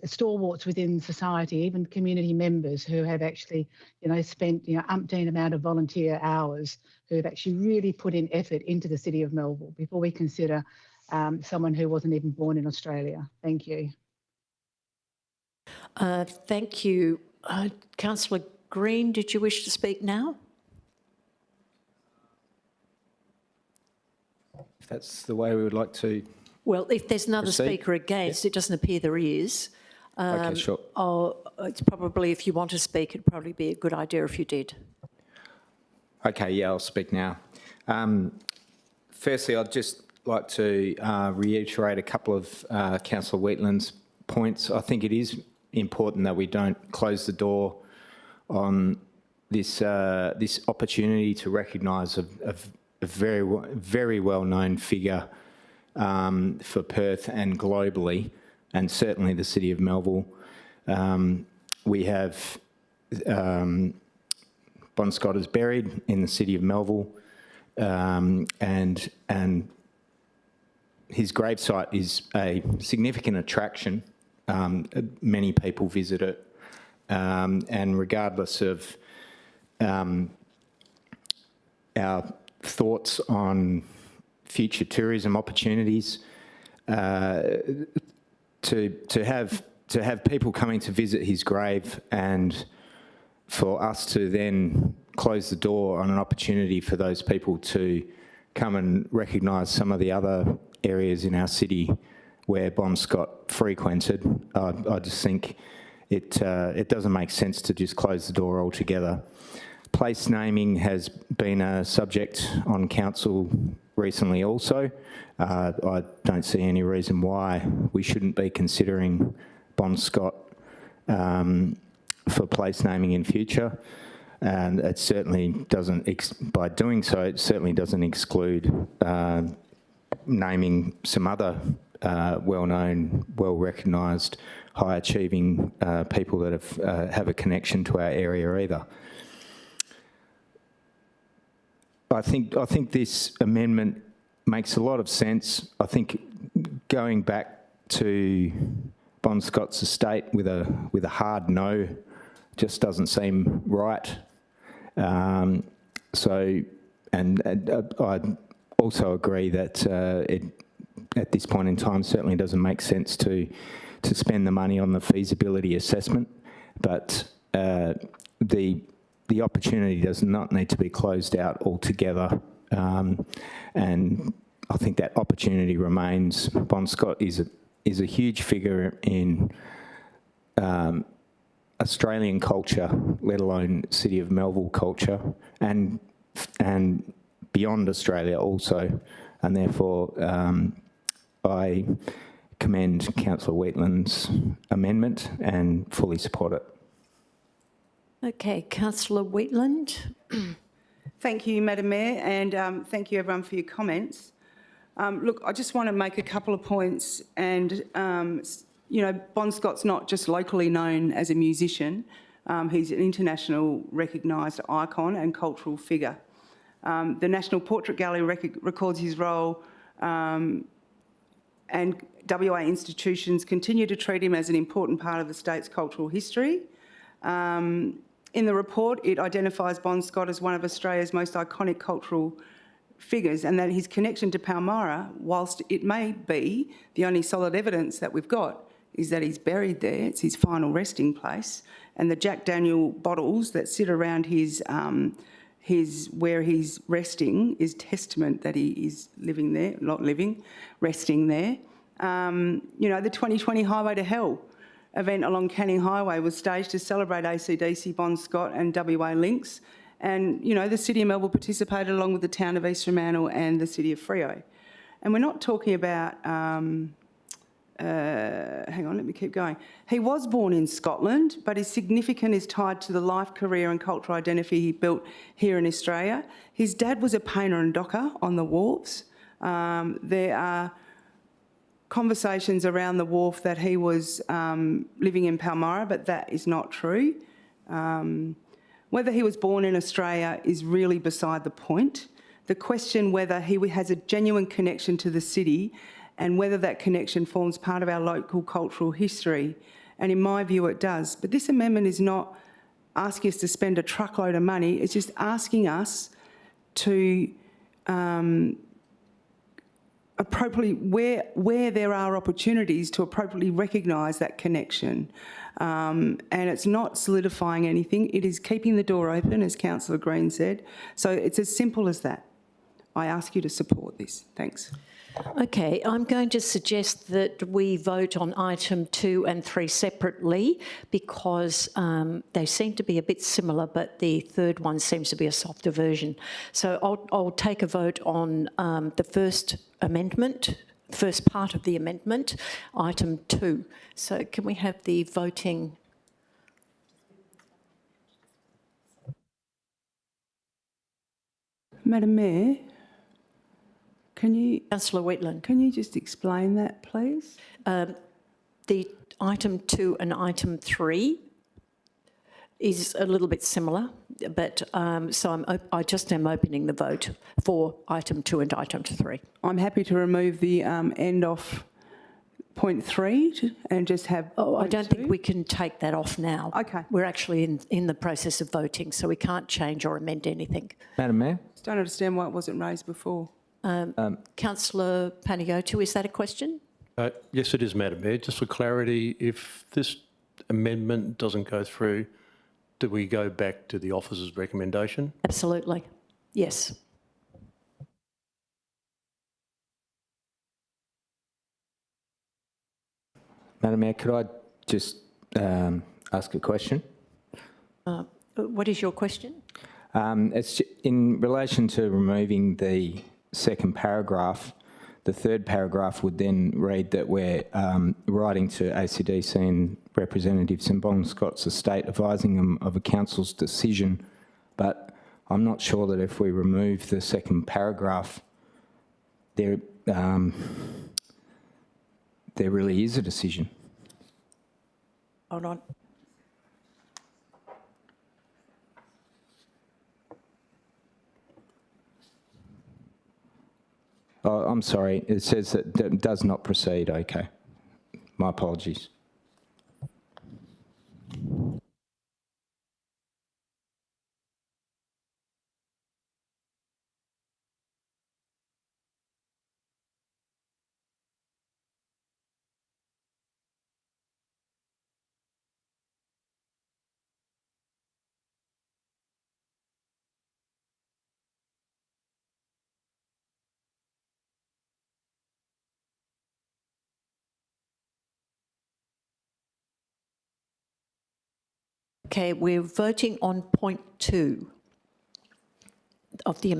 stalwarts within society, even community members who have actually, you know, spent, you know, umpteen amount of volunteer hours, who have actually really put in effort into the City of Melville before we consider someone who wasn't even born in Australia. Thank you. Thank you. Councillor Green, did you wish to speak now? If that's the way we would like to. Well, if there's another proceed. speaker against, it doesn't appear there is. Okay, sure. It's probably, if you want to speak, it'd probably be a good idea if you did. Okay, yeah, I'll speak now. Firstly, I'd just like to reiterate a couple of Councillor Wheatland's points. I think it is important that we don't close the door on this this opportunity to recognise a very well-known figure for Perth and globally, and certainly the City of Melville. We have Bon Scott is buried in the city of Melville, and his gravesite is a significant attraction. Many people visit it, and regardless of our thoughts on future tourism opportunities, to have people coming to visit his grave and for us to then close the door on an opportunity for those people to come and recognise some of the other areas in our city where Bon Scott frequented, I just think it doesn't make sense to just close the door altogether. Place naming has been a subject on council recently also. I don't see any reason why we shouldn't be considering Bon Scott for place naming in future. And it certainly doesn't, by doing so, it certainly doesn't exclude naming some other well-known, well-recognised, high-achieving people that have a connection to our area either. I think this amendment makes a lot of sense. I think going back to Bon Scott's estate with a hard no just doesn't seem right. I also agree that at this point in time certainly doesn't make sense to spend the money on the feasibility assessment, but the opportunity does not need to be closed out altogether, and I think that opportunity remains. Bon Scott is a huge figure in Australian culture, let alone City of Melville culture, and beyond Australia also, and therefore I commend Councillor Wheatland's amendment and fully support it. Okay, Councillor Wheatland. Thank you, Madam Mayor, and thank you everyone for your comments. Look, I just want to make a couple of points, and you know, Bon Scott's not just locally known as a musician, he's an international recognised icon and cultural figure. The National Portrait Gallery records his role, and WA institutions continue to treat him as an important part of the state's cultural history. In the report, it identifies Bon Scott as one of Australia's most iconic cultural figures, and that his connection to Palmyra, whilst it may be the only solid evidence that we've got, is that he's buried there. It's his final resting place, and the Jack Daniel bottles that sit around his where he's resting is testament that he is living there, not living, resting there. You know, the 2020 Highway to Hell event along Canning Highway was staged to celebrate AC/DC, Bon Scott and WA links. And, you know, the City of Melville participated along with the town of East Fremantle and the City of Freo. And we're not talking about, hang on, let me keep going. He was born in Scotland, but his significance is tied to the life, career and cultural identity he built here in Australia. His dad was a painter and docker on the wharves. There are conversations around the wharf that he was living in Palmyra, but that is not true. Whether he was born in Australia is really beside the point. The question whether he has a genuine connection to the city and whether that connection forms part of our local cultural history. And in my view, it does. But this amendment is not asking us to spend a truckload of money. It's just asking us to appropriately, where there are opportunities, to appropriately recognise that connection. And it's not solidifying anything. It is keeping the door open, as Councillor Green said. So it's as simple as that. I ask you to support this. Thanks. Okay, I'm going to suggest that we vote on item 2 and 3 separately because they seem to be a bit similar, but the third one seems to be a softer version. So I'll take a vote on the first amendment, first part of the amendment, item 2. So can we have the voting? Madam Mayor, Councillor Wheatland. Can you just explain that, please? The item 2 and item 3 is a little bit similar. but so I just am opening the vote for item 2 and item 3. I'm happy to remove the end of point 3 and just have. Oh, I point don't 2. think we can take that off now. Okay. We're actually in the process of voting, so we can't change or amend anything. Madam Mayor? Just don't understand why it wasn't raised before. Councillor Panayiotou, is that a question? Yes, it is, Madam Mayor. Just for clarity, if this amendment doesn't go through, do we go back to the officer's recommendation? Absolutely. Yes. Madam Mayor, could I just ask a question? What is your question? It's in relation to removing the second paragraph. The third paragraph would then read that we're writing to ACDC and representatives in Bollinscott's estate advising them of a council's decision, but I'm not sure that if we remove the second paragraph, there really is a decision. Hold on. Oh, I'm sorry. It says that does not proceed. Okay. My apologies. Okay, we're voting on point 2 of the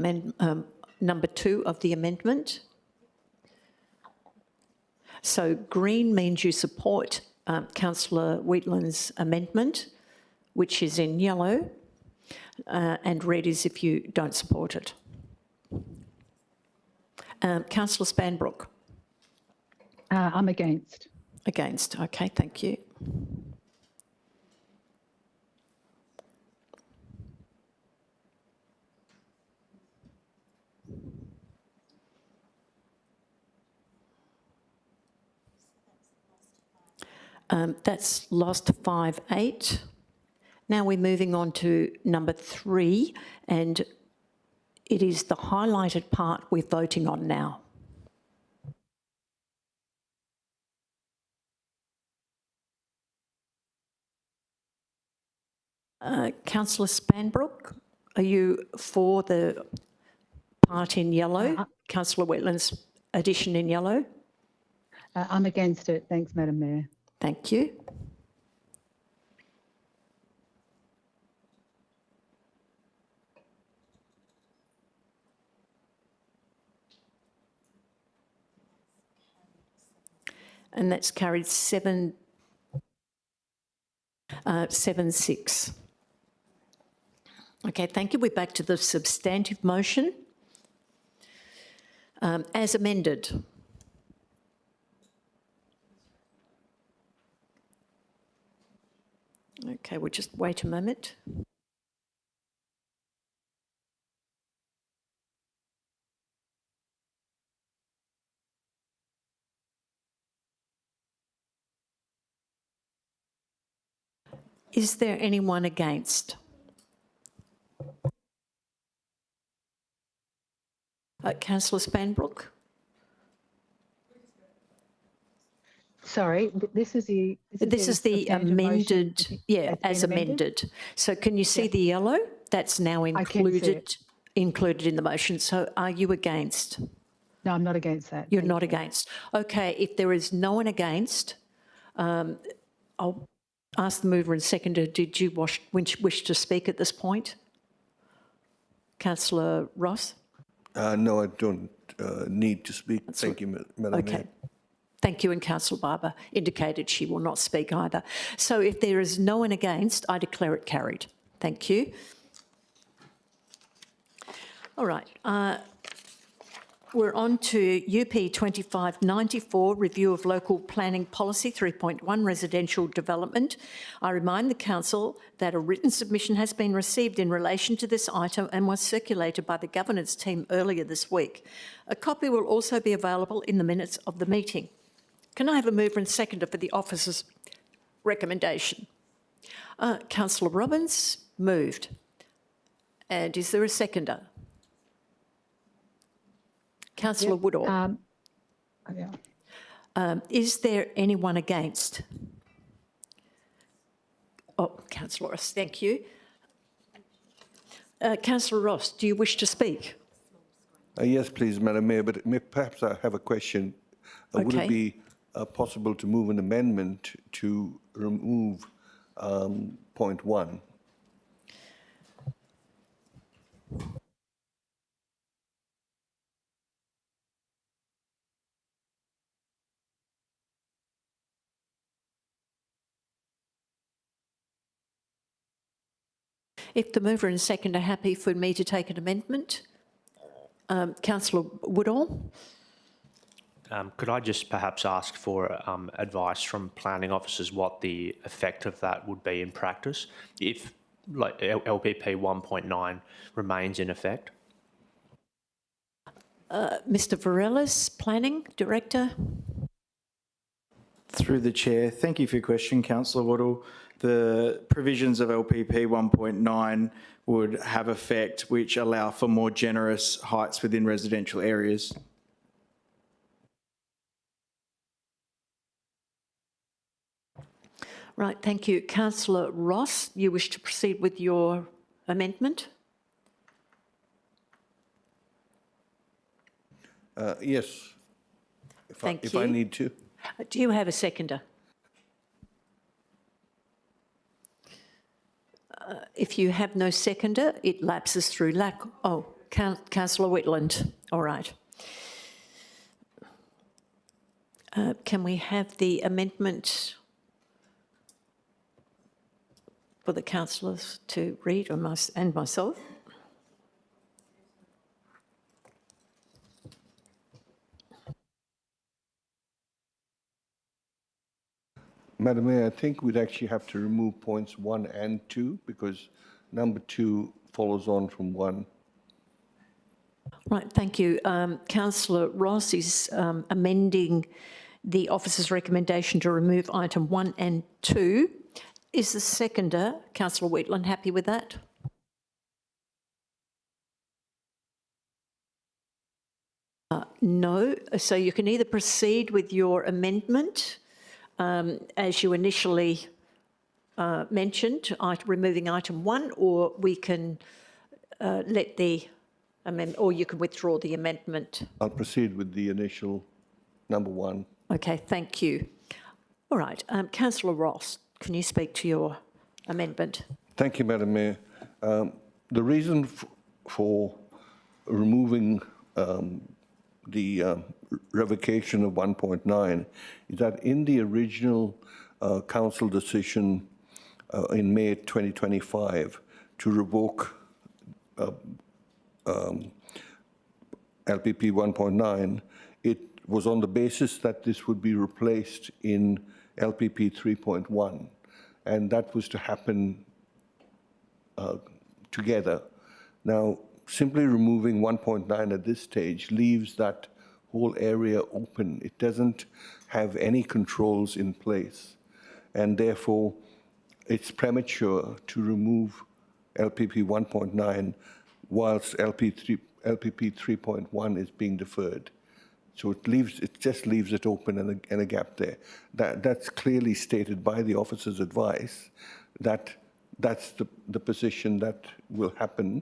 number 2 of the amendment. So green means you support Councillor Wheatland's amendment, which is in yellow, and red is if you don't support it. Councillor Spanbrook. I'm against. Against, okay, thank you. That's lost 5-8. Now we're moving on to number 3, and it is the highlighted part we're voting on now. Councillor Spanbrook, are you for the part in yellow? Councillor Wetland's addition in yellow? I'm against it. Thanks, Madam Mayor. Thank you. And that's carried 7-6. Okay, thank you. We're back to the substantive motion. As amended. Okay, we'll just wait a moment. Is there anyone against? Councillor Spanbrook? Sorry, this is the... This is the amended, yeah, as amended. So can you see the yellow? That's now included in the motion. So are you against? No, I'm not against that. You're not against. Okay, if there is no one against, I'll ask the mover and seconder, did you wish to speak at this point? Councillor Ross? No, I don't need to speak. Thank you, Madam Mayor. Okay. Thank you, and Councillor Barber indicated she will not speak either. So if there is no one against, I declare it carried. Thank you. All right. We're on to UP 2594, Review of Local Planning Policy 3.1, Residential Development. I remind the Council that a written submission has been received in relation to this item and was circulated by the governance team earlier this week. A copy will also be available in the minutes of the meeting. Can I have a mover and seconder for the officer's recommendation? Councillor Robbins, moved. And is there a seconder? Councillor Woodall. Is there anyone against? Oh, Councillor Ross, thank you. Councillor Ross, do you wish to speak? Yes, please, Madam Mayor, but perhaps I have a question. Would Okay. it be possible to move an amendment to remove point 1? If the mover and second are happy for me to take an amendment, Councillor Woodall. Could I just perhaps ask for advice from planning officers what the effect of that would be in practice if like LPP 1.9 remains in effect? Mr Varellas, Planning Director. Through the Chair, thank you for your question, Councillor Woodall. The provisions of LPP 1.9 would have effect which allow for more generous heights within residential areas. Right, thank you. Councillor Ross, you wish to proceed with your amendment? Yes, if I need to. Do you have a seconder? If you have no seconder, it lapses through lack. Oh, Councillor Whitland. All right. Can we have the amendment for the councillors to read and myself? Madam Mayor, I think we'd actually have to remove points 1 and 2 because number 2 follows on from 1. Right, thank you. Councillor Ross is amending the officer's recommendation to remove item 1 and 2. Is the seconder, Councillor Wheatland, happy with that? No, so you can either proceed with your amendment as you initially mentioned, removing item 1, or we can let the amendment, or you can withdraw the amendment. I'll proceed with the initial number 1. Okay, thank you. All right, Councillor Ross, can you speak to your amendment? Thank you, Madam Mayor. The reason for removing the revocation of 1.9 is that in the original council decision in May 2025 to revoke LPP 1.9, it was on the basis that this would be replaced in LPP 3.1, and that was to happen together. Now, simply removing 1.9 at this stage leaves that whole area open. It doesn't have any controls in place, and therefore it's premature to remove LPP 1.9 whilst LPP 3.1 is being deferred. So it just leaves it open and a gap there. That's clearly stated by the officer's advice that that's the position that will happen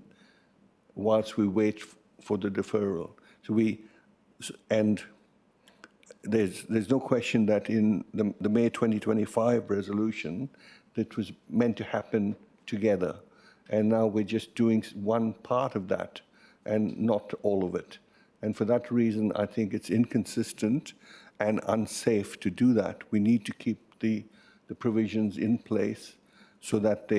whilst we wait for the deferral. And there's no question that in the May 2025 resolution, that was meant to happen together. And now we're just doing one part of that and not all of it. And for that reason, I think it's inconsistent and unsafe to do that. We need to keep the provisions in place so that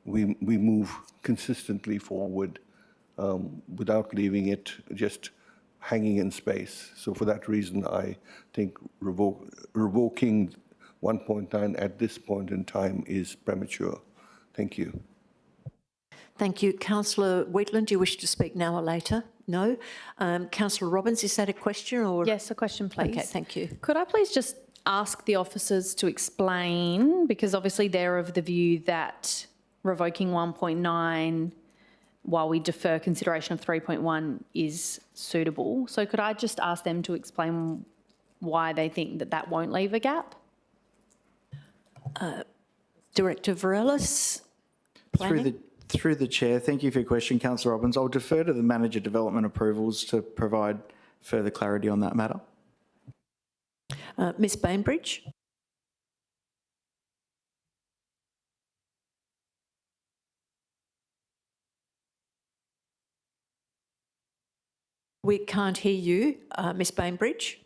we move consistently forward without leaving it just hanging in space. So for that reason, I think revoking 1.9 at this point in time is premature. Thank you. Thank you. Councillor Wheatland, do you wish to speak now or later? No. Councillor Robbins, is that a question or? Yes, a question, please. Okay, thank you. Could I please just ask the officers to explain, because obviously they're of the view that revoking 1.9 while we defer consideration of 3.1 is suitable. So could I just ask them to explain why they think that that won't leave a gap? Director Varelis? Through the chair, thank you for your question, Councillor Robbins. I'll defer to the manager development approvals to provide further clarity on that matter. Ms Bainbridge? We can't hear you, Ms Bainbridge.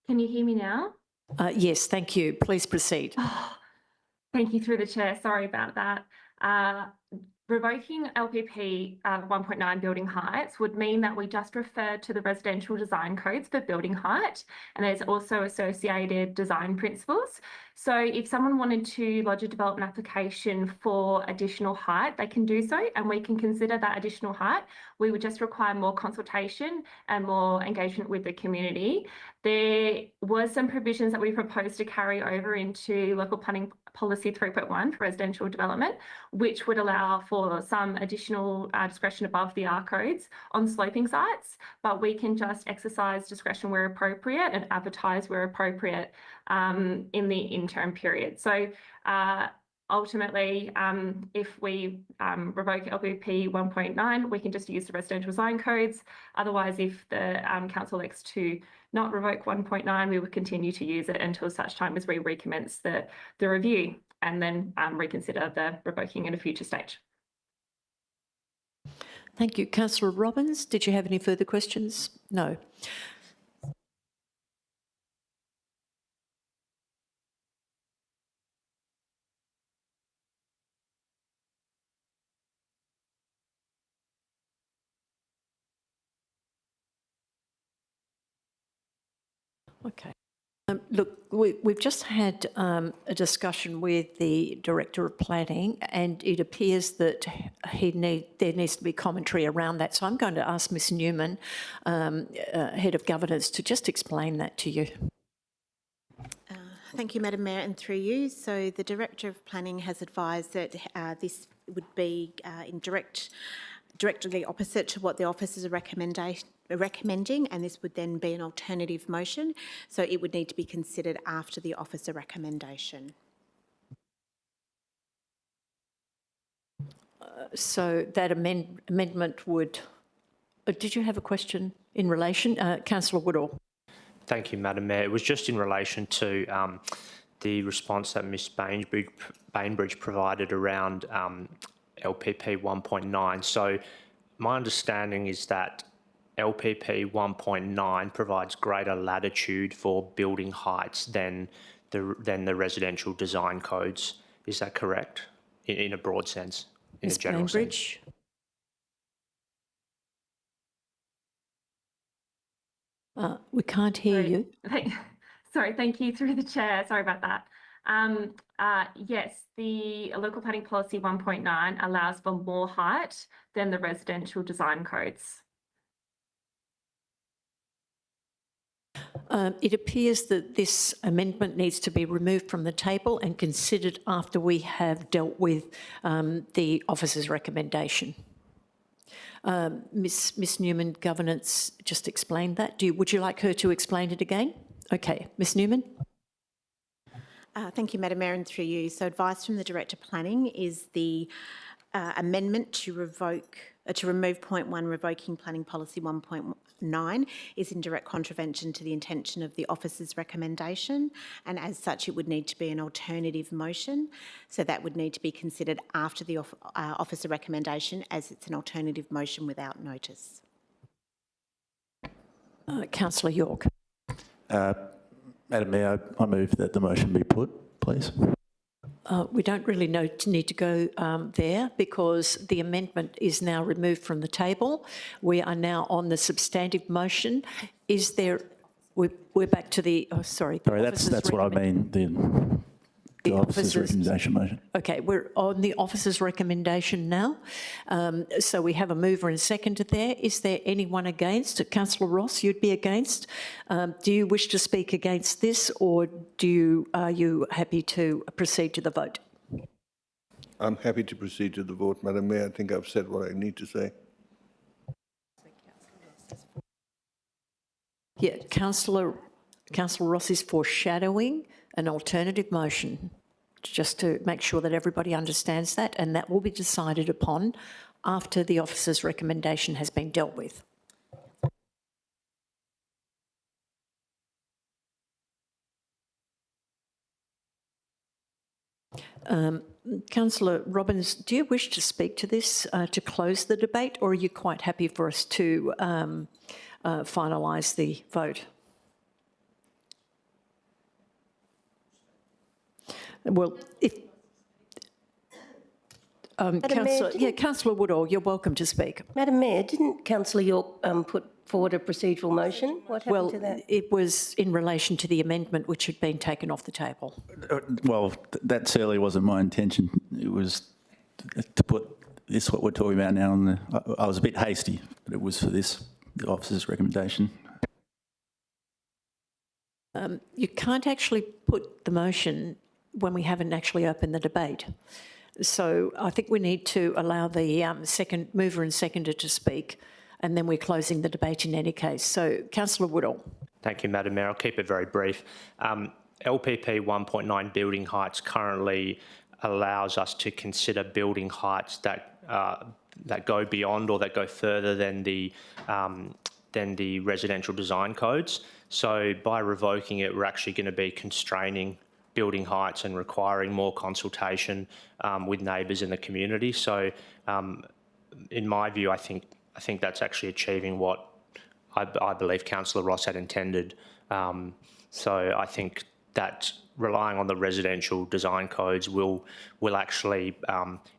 Can you hear me now? Yes, thank you. Please proceed. Thank you through the chair. Sorry about that. Revoking LPP 1.9 building heights would mean that we just refer to the residential design codes for building height, and there's also associated design principles. So if someone wanted to lodge a development application for additional height, they can do so, and we can consider that additional height. We would just require more consultation and more engagement with the community. There were some provisions that we proposed to carry over into local planning policy 3.1 for residential development, which would allow for some additional discretion above the R codes on sloping sites, but we can just exercise discretion where appropriate and advertise where appropriate in the interim period. So ultimately, if we revoke LPP 1.9, we can just use the residential design codes. Otherwise, if the council elects to not revoke 1.9, we would continue to use it until such time as we recommence the review and then reconsider the revoking at a future stage. Thank you. Councillor Robbins, did you have any further questions? No. Okay. Look, we've just had a discussion with the Director of Planning, and it appears that there needs to be commentary around that. So I'm going to ask Ms Newman, Head of Governance, to just explain that to you. Thank you, Madam Mayor, and through you. So the Director of Planning has advised that this would be directly opposite to what the officers are recommending, and this would then be an alternative motion. So it would need to be considered after the officer recommendation. So that amendment would... did you have a question in relation? Councillor Woodall. Thank you, Madam Mayor. It was just in relation to the response that Ms Bainbridge provided around LPP 1.9. So my understanding is that LPP 1.9 provides greater latitude for building heights than the residential design codes. Is that correct? In a broad sense, in a general sense? We can't hear you. Sorry, thank you through the chair. Sorry about that. Yes, the local planning policy 1.9 allows for more height than the residential design codes. It appears that this amendment needs to be removed from the table and considered after we have dealt with the officer's recommendation. Ms Newman, Governance just explained that. Would you like her to explain it again? Okay, Ms Newman. Thank you, Madam Mayor, and through you. So advice from the Director of Planning is the amendment to remove point 1, revoking planning policy 1.9, is in direct contravention to the intention of the officer's recommendation, and as such it would need to be an alternative motion. So that would need to be considered after the officer recommendation, as it's an alternative motion without notice. Councillor York. Madam Mayor, I move that the motion be put, please. We don't really need to go there because the amendment is now removed from the table. We are now on the substantive motion. Is there? We're back to the. Oh, sorry. Sorry, that's what I mean. The officer's recommendation motion. Okay, we're on the officer's recommendation now. So we have a mover and seconder there. Is there anyone against? Councillor Ross, you'd be against. Do you wish to speak against this, or are you happy to proceed to the vote? I'm happy to proceed to the vote, Madam Mayor. I think I've said what I need to say. Yeah, Councillor Ross is foreshadowing an alternative motion, just to make sure that everybody understands that, and that will be decided upon after the officer's recommendation has been dealt with. Councillor Robbins, do you wish to speak to this to close the debate, or are you quite happy for us to finalise the vote? Well, if Councillor Woodall, you're welcome to speak. Madam Mayor, didn't Councillor York put forward a procedural motion? What happened to that? It was in relation to the amendment which had been taken off the table. Well, that certainly wasn't my intention. It was to put this, what we're talking about now, on the. I was a bit hasty, but it was for this, the officer's recommendation. You can't actually put the motion when we haven't actually opened the debate. So I think we need to allow the second mover and seconder to speak, and then we're closing the debate in any case. So, Councillor Woodall. Thank you, Madam Mayor. I'll keep it very brief. LPP 1.9 building heights currently allows us to consider building heights that go beyond or that go further than the residential design codes. So by revoking it, we're actually going to be constraining building heights and requiring more consultation with neighbours in the community. So in my view, I think that's actually achieving what I believe Councillor Ross had intended. So I think that relying on the residential design codes will actually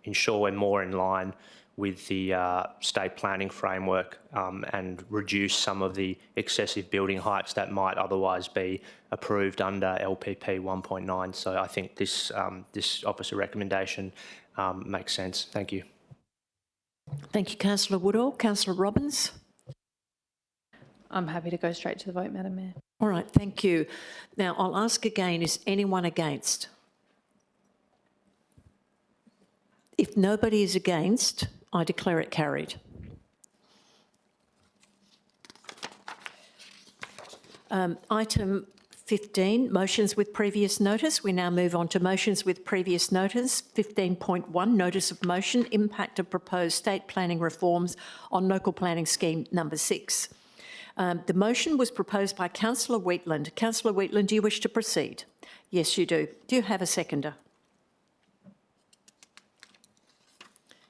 ensure we're more in line with the state planning framework and reduce some of the excessive building heights that might otherwise be approved under LPP 1.9. So I think this officer recommendation makes sense. Thank you. Thank you, Councillor Woodall. Councillor Robbins? I'm happy to go straight to the vote, Madam Mayor. All right, thank you. Now, I'll ask again, is anyone against? If nobody is against, I declare it carried. Item 15, motions with previous notice. We now move on to motions with previous notice. 15.1, notice of motion, impact of proposed state planning reforms on local planning scheme number 6. The motion was proposed by Councillor Wheatland. Councillor Wheatland, do you wish to proceed? Yes, you do. Do you have a seconder?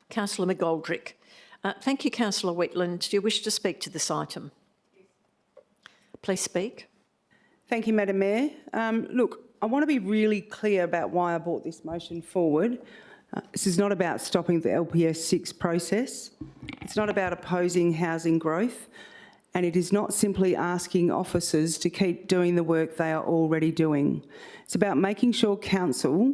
Councillor McGoldrick. Thank you, Councillor Wheatland. Do you wish to speak to this item? Please speak. Thank you, Madam Mayor. Look, I want to be really clear about why I brought this motion forward. This is not about stopping the LPS 6 process. It's not about opposing housing growth. And it is not simply asking officers to keep doing the work they are already doing. It's about making sure council,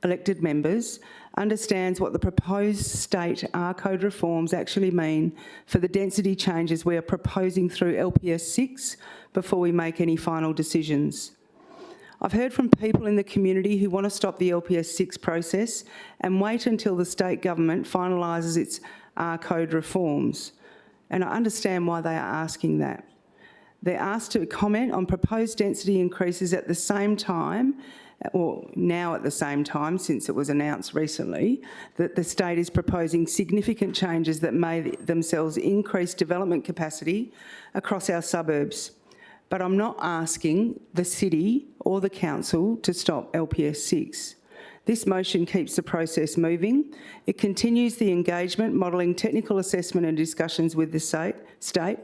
elected members, understands what the proposed state R code reforms actually mean for the density changes we are proposing through LPS 6 before we make any final decisions. I've heard from people in the community who want to stop the LPS 6 process and wait until the state government finalises its R code reforms. And I understand why they are asking that. They're asked to comment on proposed density increases at the same time, or now at the same time, since it was announced recently, that the state is proposing significant changes that may themselves increase development capacity across our suburbs. But I'm not asking the city or the council to stop LPS 6. This motion keeps the process moving. It continues the engagement, modelling technical assessment and discussions with the state,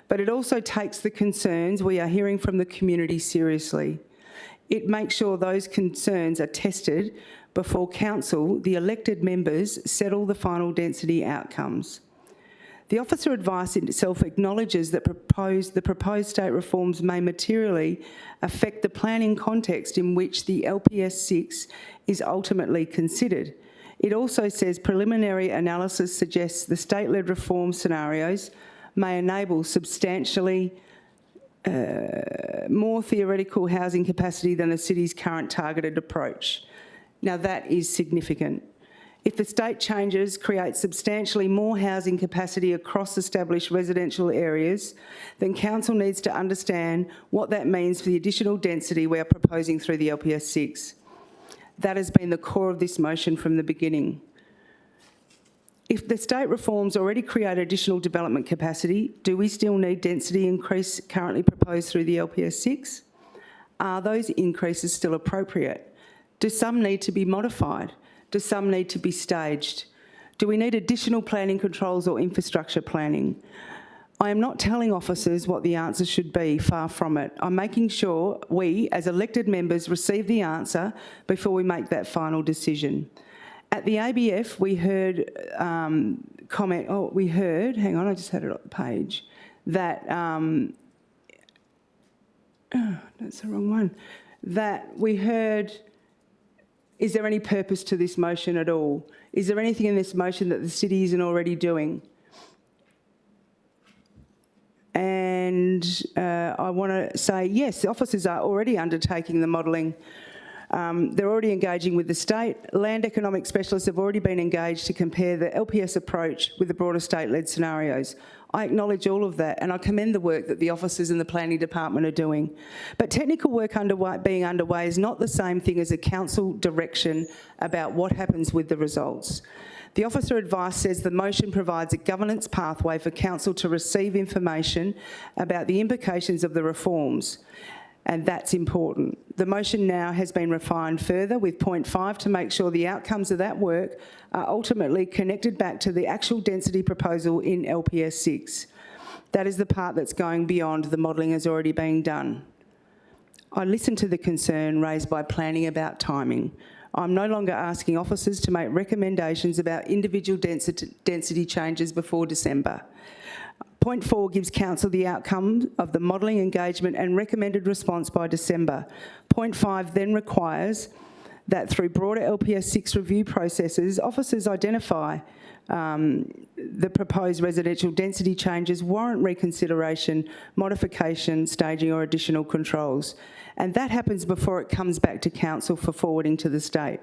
but it also takes the concerns we are hearing from the community seriously. It makes sure those concerns are tested before council, the elected members, settle the final density outcomes. The officer advice itself acknowledges that the proposed state reforms may materially affect the planning context in which the LPS 6 is ultimately considered. It also says preliminary analysis suggests the state-led reform scenarios may enable substantially more theoretical housing capacity than the city's current targeted approach. Now that is significant. If the state changes create substantially more housing capacity across established residential areas, then council needs to understand what that means for the additional density we are proposing through the LPS 6. That has been the core of this motion from the beginning. If the state reforms already create additional development capacity, do we still need density increase currently proposed through the LPS 6? Are those increases still appropriate? Do some need to be modified? Do some need to be staged? Do we need additional planning controls or infrastructure planning? I am not telling officers what the answer should be, far from it. I'm making sure we, as elected members, receive the answer before we make that final decision. At the ABF, we heard hang on, I just had it on the page, that, that's the wrong one, that we heard, is there any purpose to this motion at all? Is there anything in this motion that the city isn't already doing? And I want to say, yes, the officers are already undertaking the modelling. They're already engaging with the state. Land economic specialists have already been engaged to compare the LPS approach with the broader state-led scenarios. I acknowledge all of that, and I commend the work that the officers in the planning department are doing. But technical work being underway is not the same thing as a council direction about what happens with the results. The officer advice says the motion provides a governance pathway for council to receive information about the implications of the reforms, and that's important. The motion now has been refined further with point 5 to make sure the outcomes of that work are ultimately connected back to the actual density proposal in LPS 6. That is the part that's going beyond the modelling has already been done. I listened to the concern raised by planning about timing. I'm no longer asking officers to make recommendations about individual density changes before December. Point 4 gives council the outcome of the modelling engagement and recommended response by December. Point 5 then requires that through broader LPS 6 review processes, officers identify the proposed residential density changes warrant reconsideration, modification, staging or additional controls. And that happens before it comes back to council for forwarding to the state.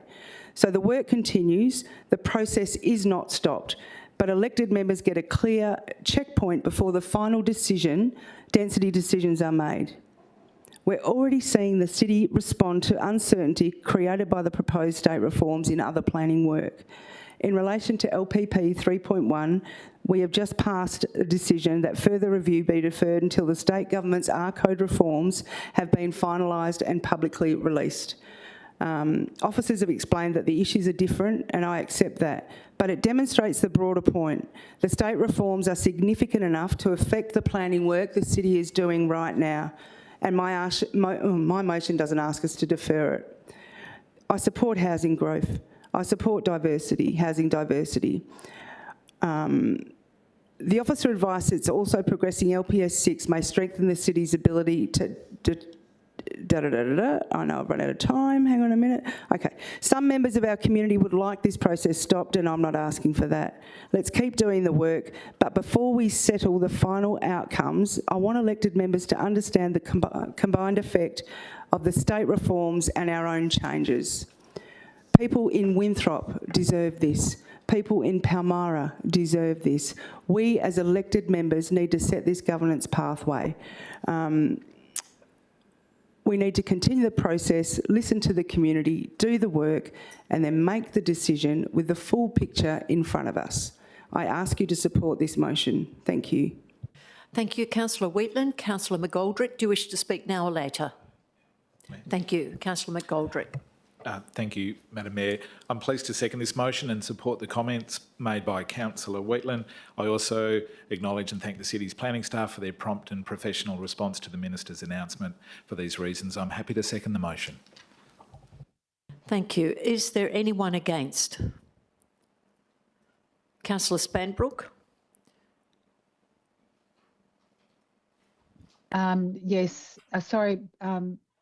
So the work continues, the process is not stopped, but elected members get a clear checkpoint before the final decision, density decisions are made. We're already seeing the city respond to uncertainty created by the proposed state reforms in other planning work. In relation to LPP 3.1, we have just passed a decision that further review be deferred until the state government's R code reforms have been finalised and publicly released. Officers have explained that the issues are different, and I accept that, but it demonstrates the broader point. The state reforms are significant enough to affect the planning work the city is doing right now, and my motion doesn't ask us to defer it. I support housing growth. I support diversity, housing diversity. The officer advice that's also progressing LPS 6 may strengthen the city's ability to I know I've run out of time, hang on a minute. Okay, some members of our community would like this process stopped, and I'm not asking for that. Let's keep doing the work, but before we settle the final outcomes, I want elected members to understand the combined effect of the state reforms and our own changes. People in Winthrop deserve this. People in Palmyra deserve this. We as elected members need to set this governance pathway. We need to continue the process, listen to the community, do the work, and then make the decision with the full picture in front of us. I ask you to support this motion. Thank you. Thank you, Councillor Wheatland. Councillor McGoldrick, do you wish to speak now or later? Thank you. Councillor McGoldrick. Thank you, Madam Mayor. I'm pleased to second this motion and support the comments made by Councillor Wheatland. I also acknowledge and thank the City's planning staff for their prompt and professional response to the Minister's announcement. For these reasons, I'm happy to second the motion. Thank you. Is there anyone against? Councillor Spanbrook? Yes, sorry.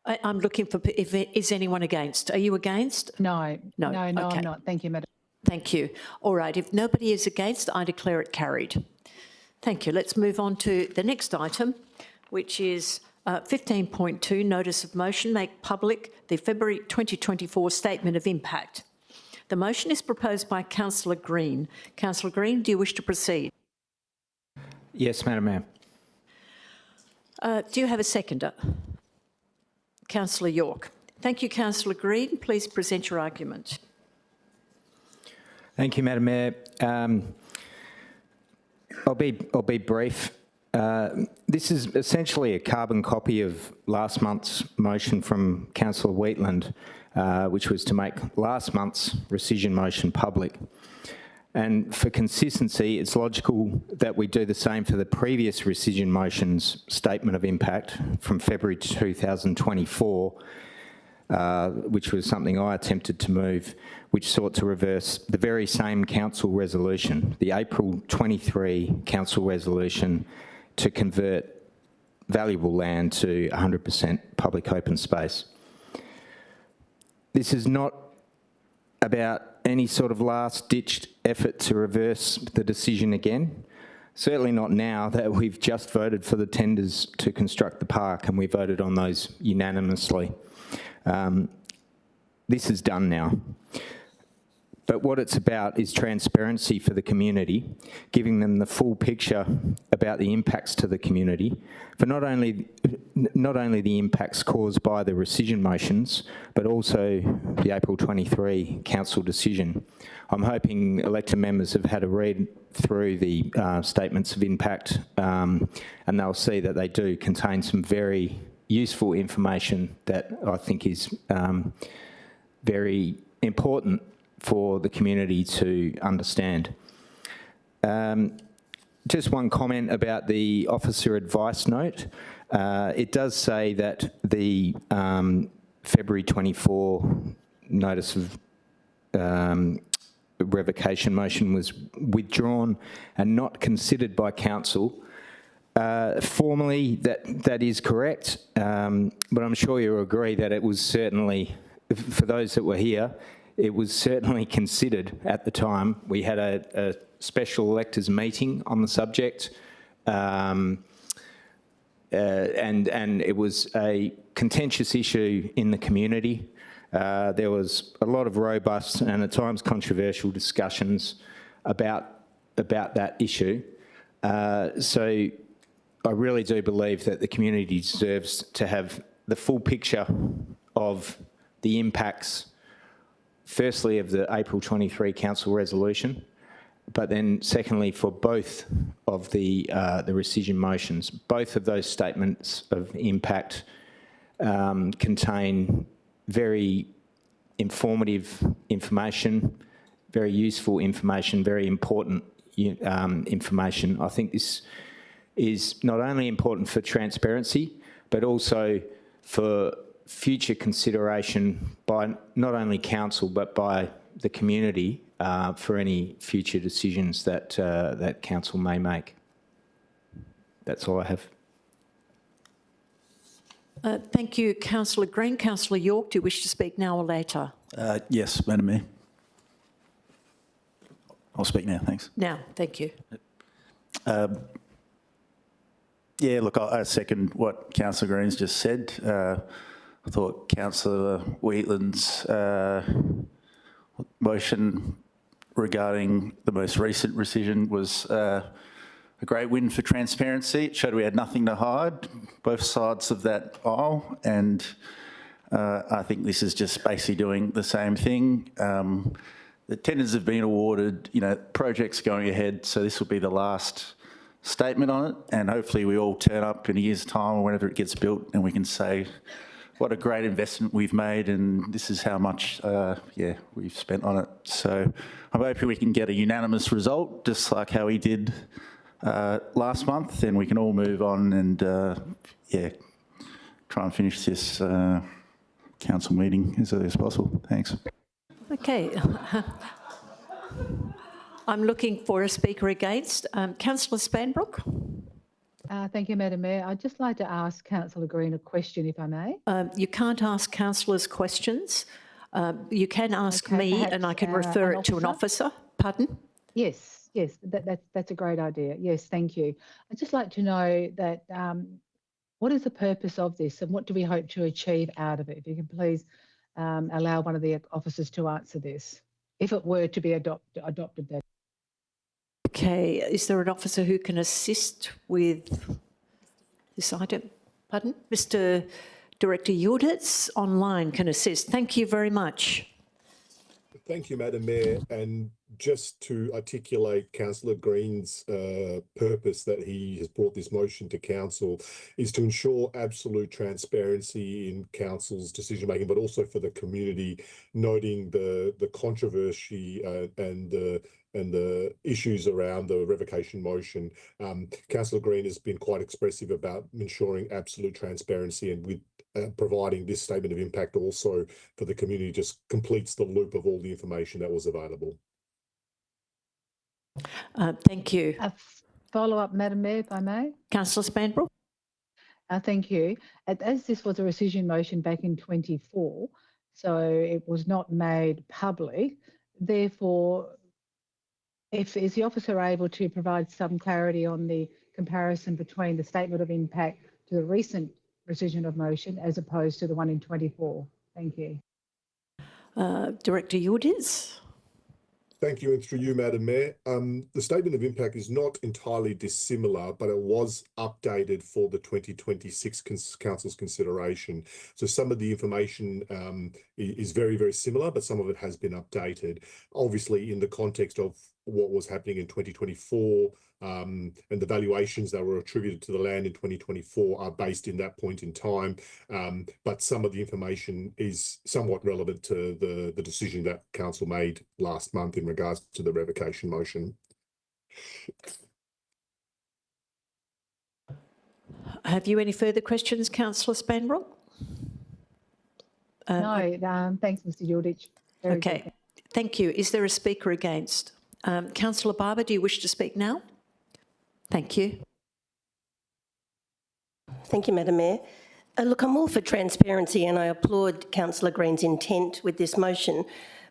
I'm looking for, is anyone against? Are you against? No, No, okay. I'm not. Thank you, Madam. Thank you. All right, if nobody is against, I declare it carried. Thank you. Let's move on to the next item, which is 15.2, Notice of Motion, make public the February 2024 Statement of Impact. The motion is proposed by Councillor Green. Councillor Green, do you wish to proceed? Yes, Madam Mayor. Do you have a seconder? Councillor York. Thank you, Councillor Green. Please present your argument. Thank you, Madam Mayor. I'll be brief. This is essentially a carbon copy of last month's motion from Councillor Wheatland, which was to make last month's rescission motion public. And for consistency, it's logical that we do the same for the previous rescission motion's statement of impact from February 2024, which was something I attempted to move, which sought to reverse the very same council resolution, the April 23 council resolution to convert valuable land to 100% public open space. This is not about any sort of last-ditched effort to reverse the decision again. Certainly not now that we've just voted for the tenders to construct the park and we voted on those unanimously. This is done now. But what it's about is transparency for the community, giving them the full picture about the impacts to the community, for not only the impacts caused by the rescission motions, but also the April 23 council decision. I'm hoping elected members have had a read through the statements of impact and they'll see that they do contain some very useful information that I think is very important for the community to understand. Just one comment about the officer advice note. It does say that the February 24 notice of revocation motion was withdrawn and not considered by council. Formally, that is correct, but I'm sure you'll agree that it was certainly, for those that were here, it was certainly considered at the time. We had a special electors meeting on the subject, and it was a contentious issue in the community. There was a lot of robust and at times controversial discussions about that issue. So I really do believe that the community deserves to have the full picture of the impacts, firstly of the April 23 council resolution, but then secondly for both of the rescission motions. Both of those statements of impact contain very informative information, very useful information, very important information. I think this is not only important for transparency, but also for future consideration by not only council, but by the community for any future decisions that that council may make. That's all I have. Thank you, Councillor Green. Councillor York, do you wish to speak now or later? Yes, Madam Mayor. I'll speak now, thanks. Now, thank you. Yeah, look, I second what Councillor Green's just said. I thought Councillor Wheatland's motion regarding the most recent rescission was a great win for transparency. It showed we had nothing to hide, both sides of that aisle, and I think this is just basically doing the same thing. The tenders have been awarded, you know, projects going ahead, so this will be the last statement on it, and hopefully we all turn up in a year's time or whenever it gets built and we can say, what a great investment we've made, and this is how much, we've spent on it. So I'm hoping we can get a unanimous result, just like how we did last month, and we can all move on and, try and finish this council meeting as early as possible. Thanks. Okay. I'm looking for a speaker against. Councillor Spanbrook. Thank you, Madam Mayor. I'd just like to ask Councillor Green a question, if I may. You can't ask councillors questions. You can ask Okay, me perhaps, and I can refer an it to an officer. Pardon? Yes, that's a great idea. Yes, thank you. I'd just like to know that what is the purpose of this and what do we hope to achieve out of it? If you can please allow one of the officers to answer this, if it were to be adopted. That. Okay, is there an officer who can assist with this item? Pardon? Mr. Director Yudits online can assist. Thank you very much. Thank you, Madam Mayor. And just to articulate Councillor Green's purpose that he has brought this motion to council is to ensure absolute transparency in council's decision making, but also for the community, noting the controversy and the issues around the revocation motion. Councillor Green has been quite expressive about ensuring absolute transparency, and with providing this statement of impact also for the community just completes the loop of all the information that was available. Thank you. A follow-up, Madam Mayor, if I may. Councillor Spanbrook. Thank you. As this was a rescission motion back in 24, so it was not made public, therefore, is the officer able to provide some clarity on the comparison between the statement of impact to the recent rescission of motion as opposed to the one in 24? Thank you. Director Yudis. Thank you, and through you, Madam Mayor. The statement of impact is not entirely dissimilar, but it was updated for the 2026 Council's consideration. So some of the information is very, very similar, but some of it has been updated. Obviously, in the context of what was happening in 2024 and the valuations that were attributed to the land in 2024 are based in that point in time. But some of the information is somewhat relevant to the decision that Council made last month in regards to the revocation motion. Have you any further questions, Councillor Spanbrook? No, thanks, Mr. Yudich. Okay, good. Thank you. Is there a speaker against? Councillor Barber, do you wish to speak now? Thank you. Thank you, Madam Mayor. Look, I'm all for transparency and I applaud Councillor Green's intent with this motion.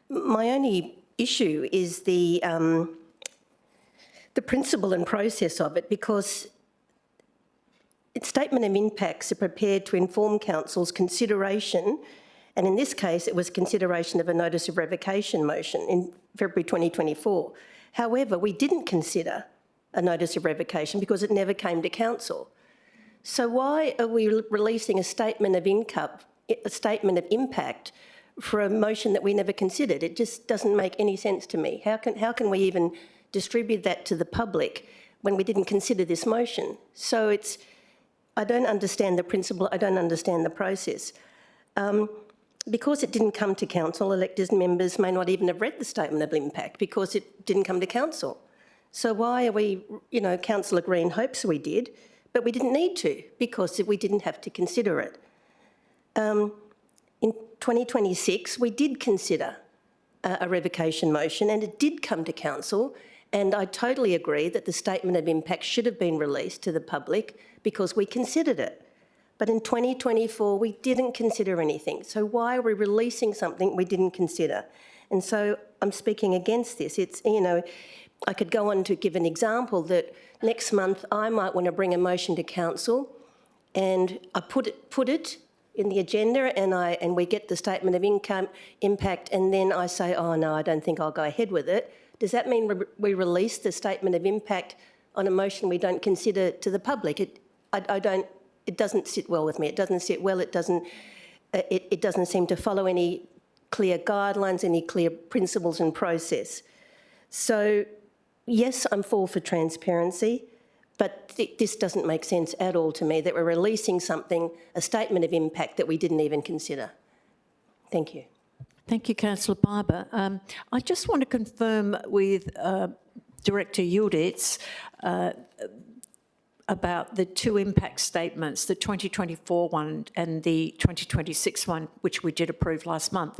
My only issue is the principle and process of it, because its statement of impacts are prepared to inform Council's consideration, and in this case it was consideration of a notice of revocation motion in February 2024. However, we didn't consider a notice of revocation because it never came to Council. So why are we releasing a statement of impact for a motion that we never considered? It just doesn't make any sense to me. How can we even distribute that to the public when we didn't consider this motion? So I don't understand the principle, I don't understand the process. Because it didn't come to Council, elected members may not even have read the statement of impact because it didn't come to Council. So why are we, Councillor Green hopes we did, but we didn't need to because we didn't have to consider it. In 2026, we did consider a revocation motion and it did come to Council, and I totally agree that the statement of impact should have been released to the public because we considered it. But in 2024, we didn't consider anything. So why are we releasing something we didn't consider? And so I'm speaking against this. I could go on to give an example that next month I might want to bring a motion to Council and I put it in the agenda and we get the statement of impact, and then I say, oh no, I don't think I'll go ahead with it. Does that mean we release the statement of impact on a motion we don't consider to the public? It doesn't sit well with me. It doesn't sit well. It doesn't seem to follow any clear guidelines, any clear principles and process. So yes, I'm for transparency, But this doesn't make sense at all to me, that we're releasing something, a statement of impact that we didn't even consider. Thank you. Thank you, Councillor Barber. I just want to confirm with Director Yildiz about the two impact statements, the 2024 one and the 2026 one, which we did approve last month.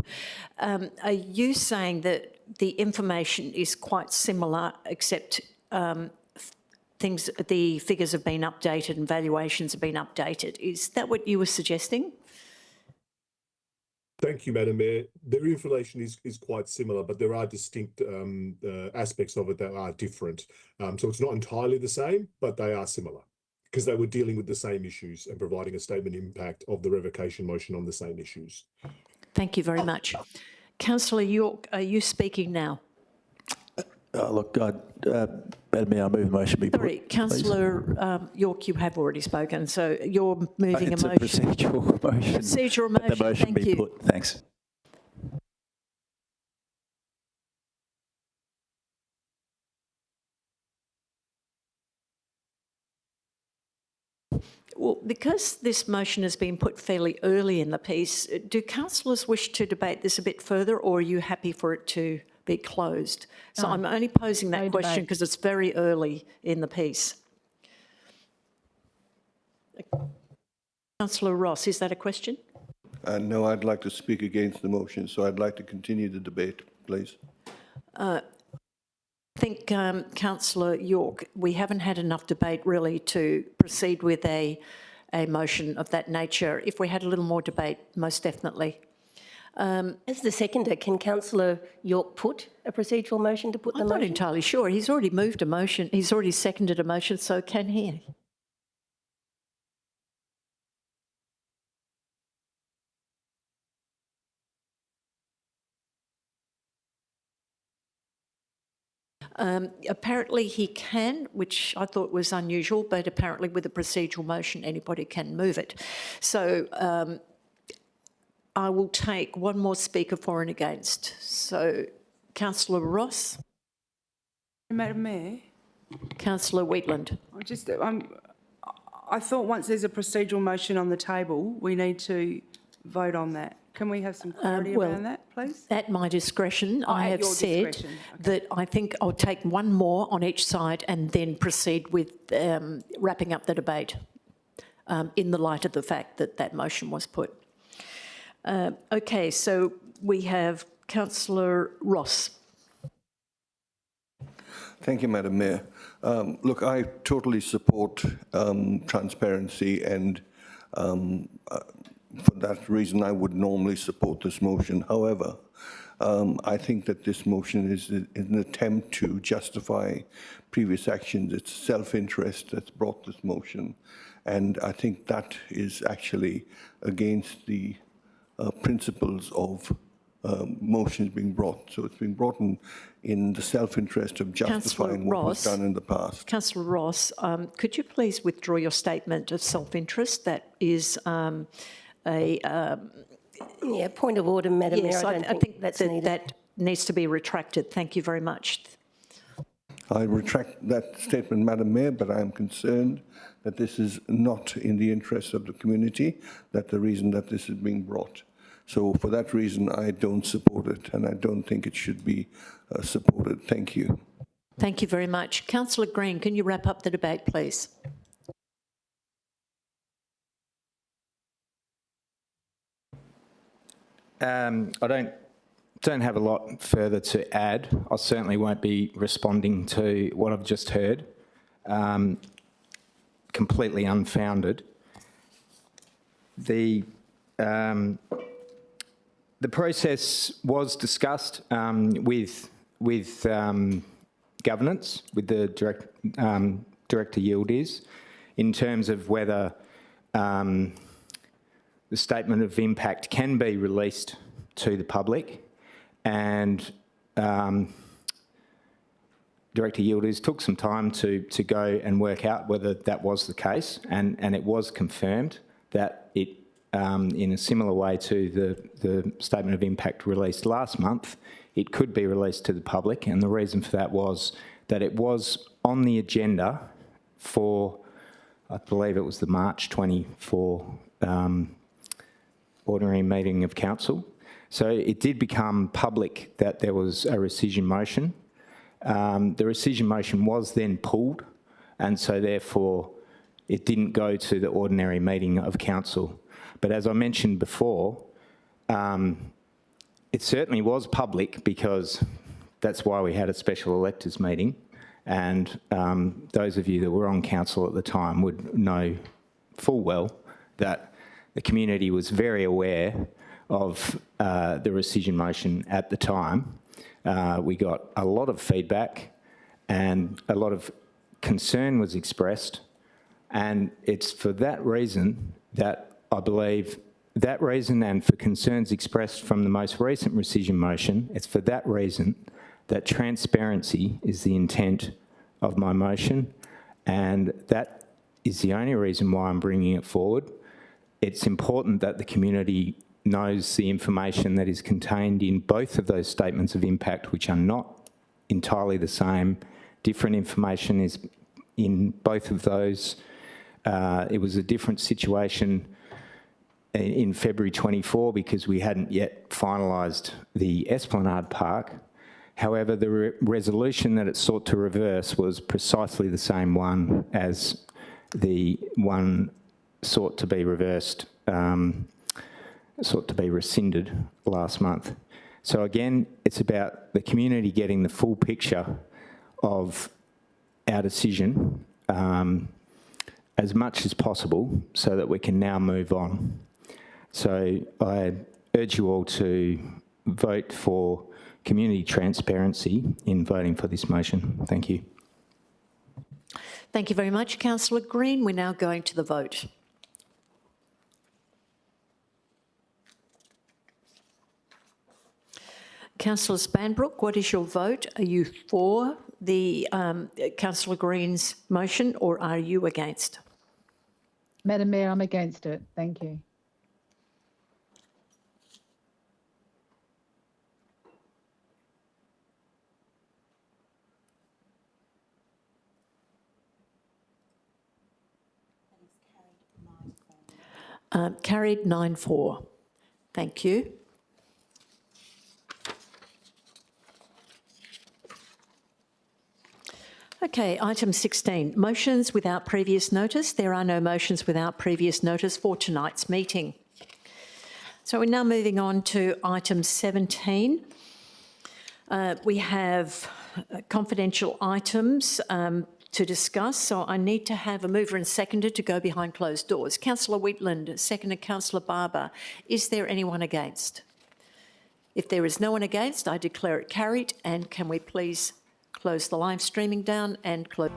Are you saying that the information is quite similar, except the figures have been updated and valuations have been updated? Is that what you were suggesting? Thank you, Madam Mayor. Their information is quite similar, but there are distinct aspects of it that are different. So it's not entirely the same, but they are similar because they were dealing with the same issues and providing a statement impact of the revocation motion on the same issues. Thank you very much. Councillor York, are you speaking now? Look, Madam Mayor, I move the motion be put. Sorry, Councillor York, you have already spoken, so you're moving a motion. It's a procedural motion. Procedural motion, That the motion thank be you. put. Thanks. Well, because this motion has been put fairly early in the piece, do councillors wish to debate this a bit further, or are you happy for it to be closed? So I'm only posing that question because it's very early in the piece. Councillor Ross, is that a question? No, I'd like to speak against the motion, so I'd like to continue the debate, please. I think, Councillor York, we haven't had enough debate really to proceed with a motion of that nature. If we had a little more debate, most definitely. As the seconder, can Councillor York put a procedural motion to put the I'm motion? not entirely sure. He's already moved a motion. He's already seconded a motion, so can he? Apparently he can, which I thought was unusual, but apparently with a procedural motion, anybody can move it. So I will take one more speaker for and against. So Councillor Ross. Madam Mayor? Councillor Wheatland. I thought once there's a procedural motion on the table, we need to vote on that. Can we have some clarity around that, please? At my discretion, I have said that I think I'll take one more on each side and then proceed with wrapping up the debate in the light of the fact that that motion was put. Okay, so we have Councillor Ross. Thank you, Madam Mayor. Look, I totally support transparency, and for that reason, I would normally support this motion. However, I think that this motion is an attempt to justify previous actions. It's self-interest that's brought this motion, and I think that is actually against the principles of motions being brought. So it's been brought in the self-interest of justifying what was done in the past. Councillor Ross, could you please withdraw your statement of self-interest? That is Yeah, point of order, Madam Mayor. Yes, I don't think that's needed. That needs to be retracted. Thank you very much. I retract that statement, Madam Mayor, but I am concerned that this is not in the interest of the community, that's the reason that this is being brought. So for that reason, I don't support it, and I don't think it should be supported. Thank you. Thank you very much. Councillor Green, can you wrap up the debate, please? I don't have a lot further to add. I certainly won't be responding to what I've just heard. Completely unfounded. The process was discussed with governance, with the Director Yildiz, in terms of whether the statement of impact can be released to the public, and Director Yildiz took some time to go and work out whether that was the case, and it was confirmed that it, in a similar way to the statement of impact released last month, it could be released to the public, and the reason for that was that it was on the agenda for, I believe it was the March 24 ordinary meeting of council. So it did become public that there was a rescission motion. The rescission motion was then pulled, and so therefore it didn't go to the ordinary meeting of council. But as I mentioned before, it certainly was public because that's why we had a special electors meeting. And those of you that were on council at the time would know full well that the community was very aware of the rescission motion at the time. We got a lot of feedback and a lot of concern was expressed. And it's for that reason that I believe that reason, and for concerns expressed from the most recent rescission motion, it's for that reason that transparency is the intent of my motion, and that is the only reason why I'm bringing it forward. It's important that the community knows the information that is contained in both of those statements of impact, which are not entirely the same. Different information is in both of those. It was a different situation in February 24 because we hadn't yet finalised the Esplanade Park. However, the resolution that it sought to reverse was precisely the same one as the one sought to be reversed, sought to be rescinded last month. So again, it's about the community getting the full picture of our decision as much as possible so that we can now move on. So I urge you all to vote for community transparency in voting for this motion. Thank you. Thank you very much, Councillor Green. We're now going to the vote. Councillor Spanbrook, what is your vote? Are you for the Councillor Green's motion or are you against? Madam Mayor, I'm against it. Thank you. Carried 9-4. Thank you. Okay, item 16, motions without previous notice. There are no motions without previous notice for tonight's meeting. So we're now moving on to item 17. We have confidential items to discuss, so I need to have a mover and seconder to go behind closed doors. Councillor Wheatland, seconded Councillor Barber. Is there anyone against? If there is no one against, I declare it carried, and can we please close the live streaming down and close.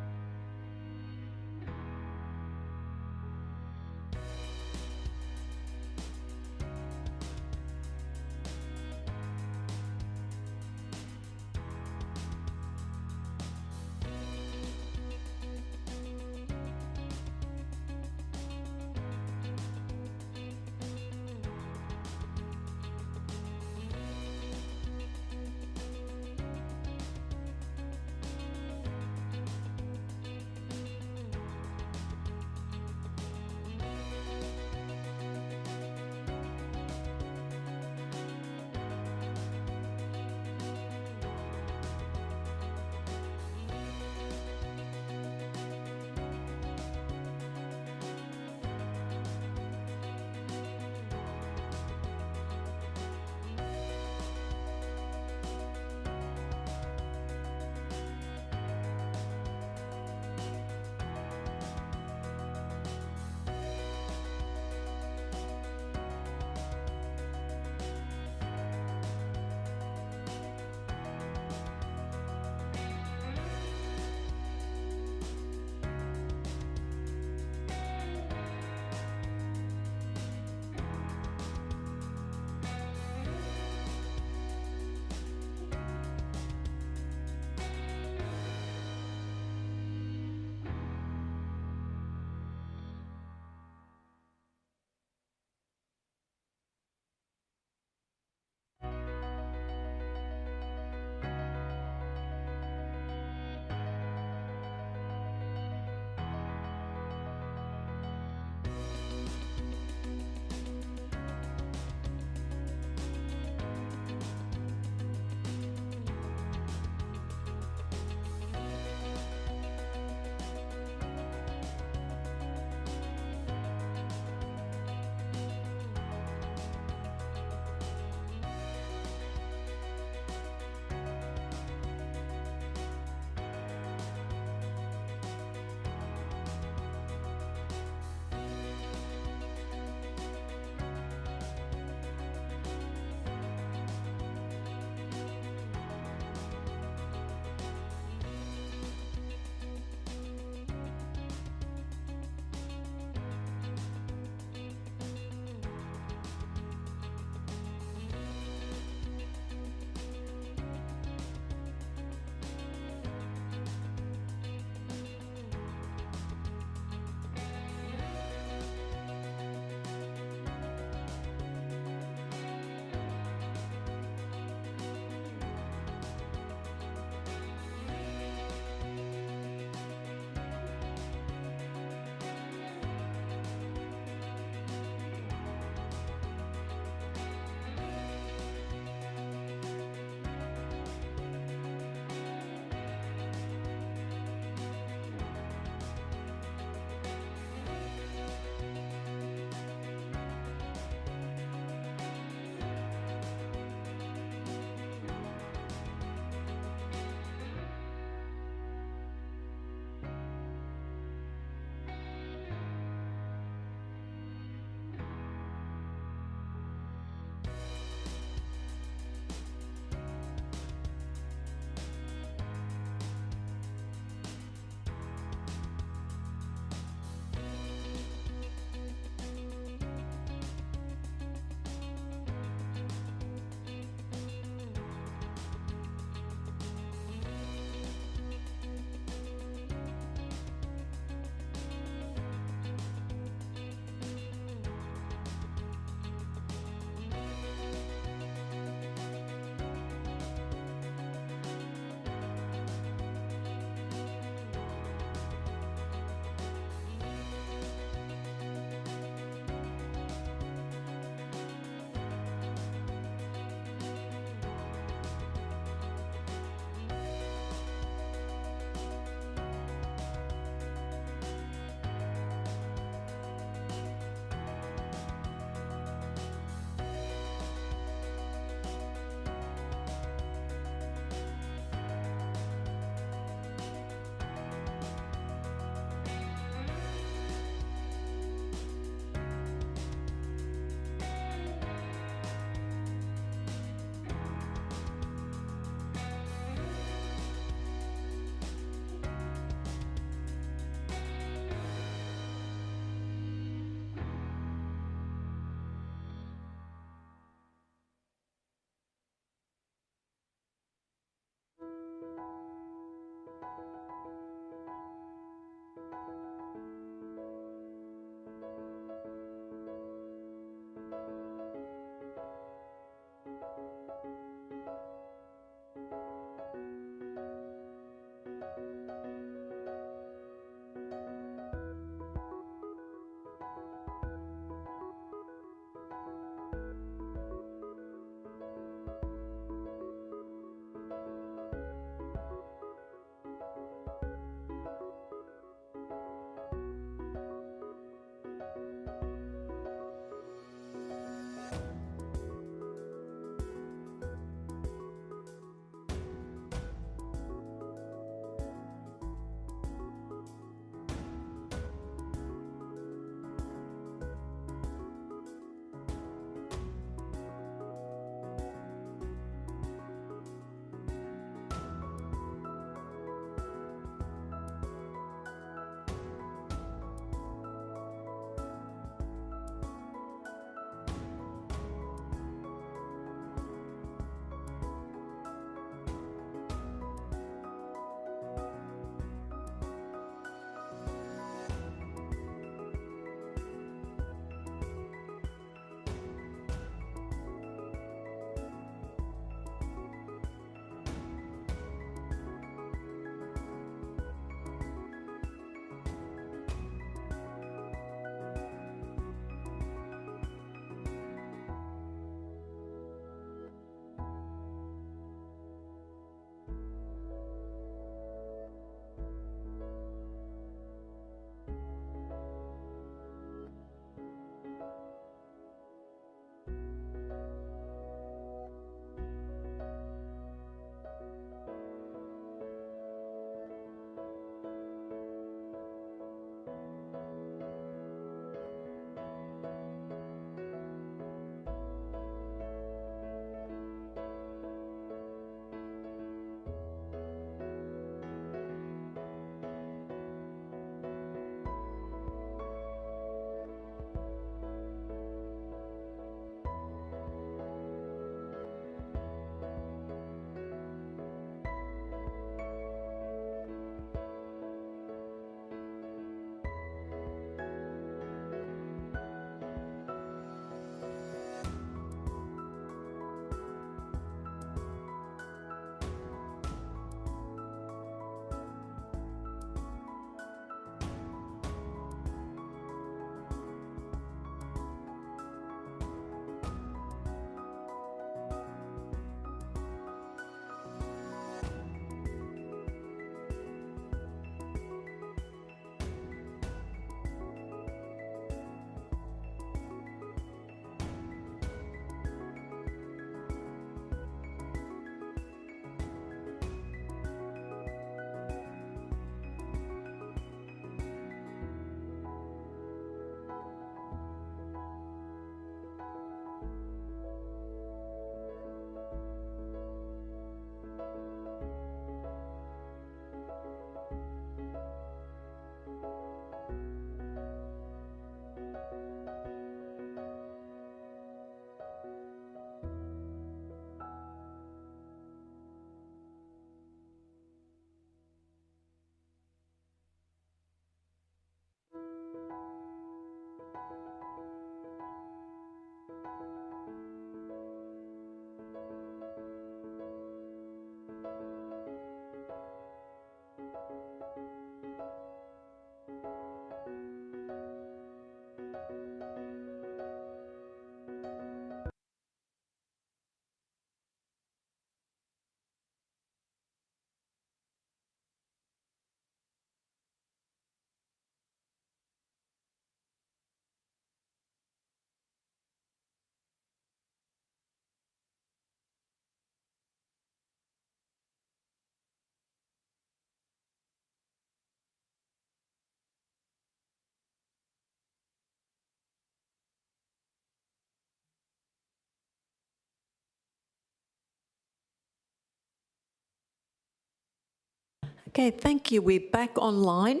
Okay, thank you. We're back online.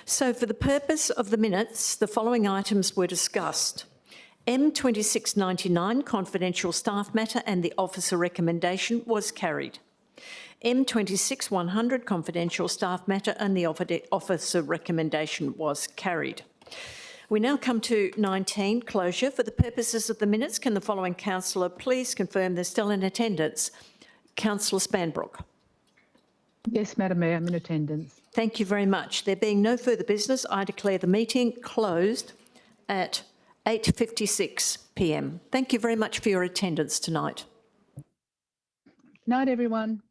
So for the purpose of the minutes, the following items were discussed. M2699, confidential staff matter and the officer recommendation was carried. M26100, confidential staff matter and the officer recommendation was carried. We now come to 19, closure. For the purposes of the minutes, can the following councillor please confirm they're still in attendance? Councillor Spanbrook. Yes, Madam Mayor, I'm in attendance. Thank you very much. There being no further business, I declare the meeting closed at 8:56 p.m. Thank you very much for your attendance tonight. Good night, everyone.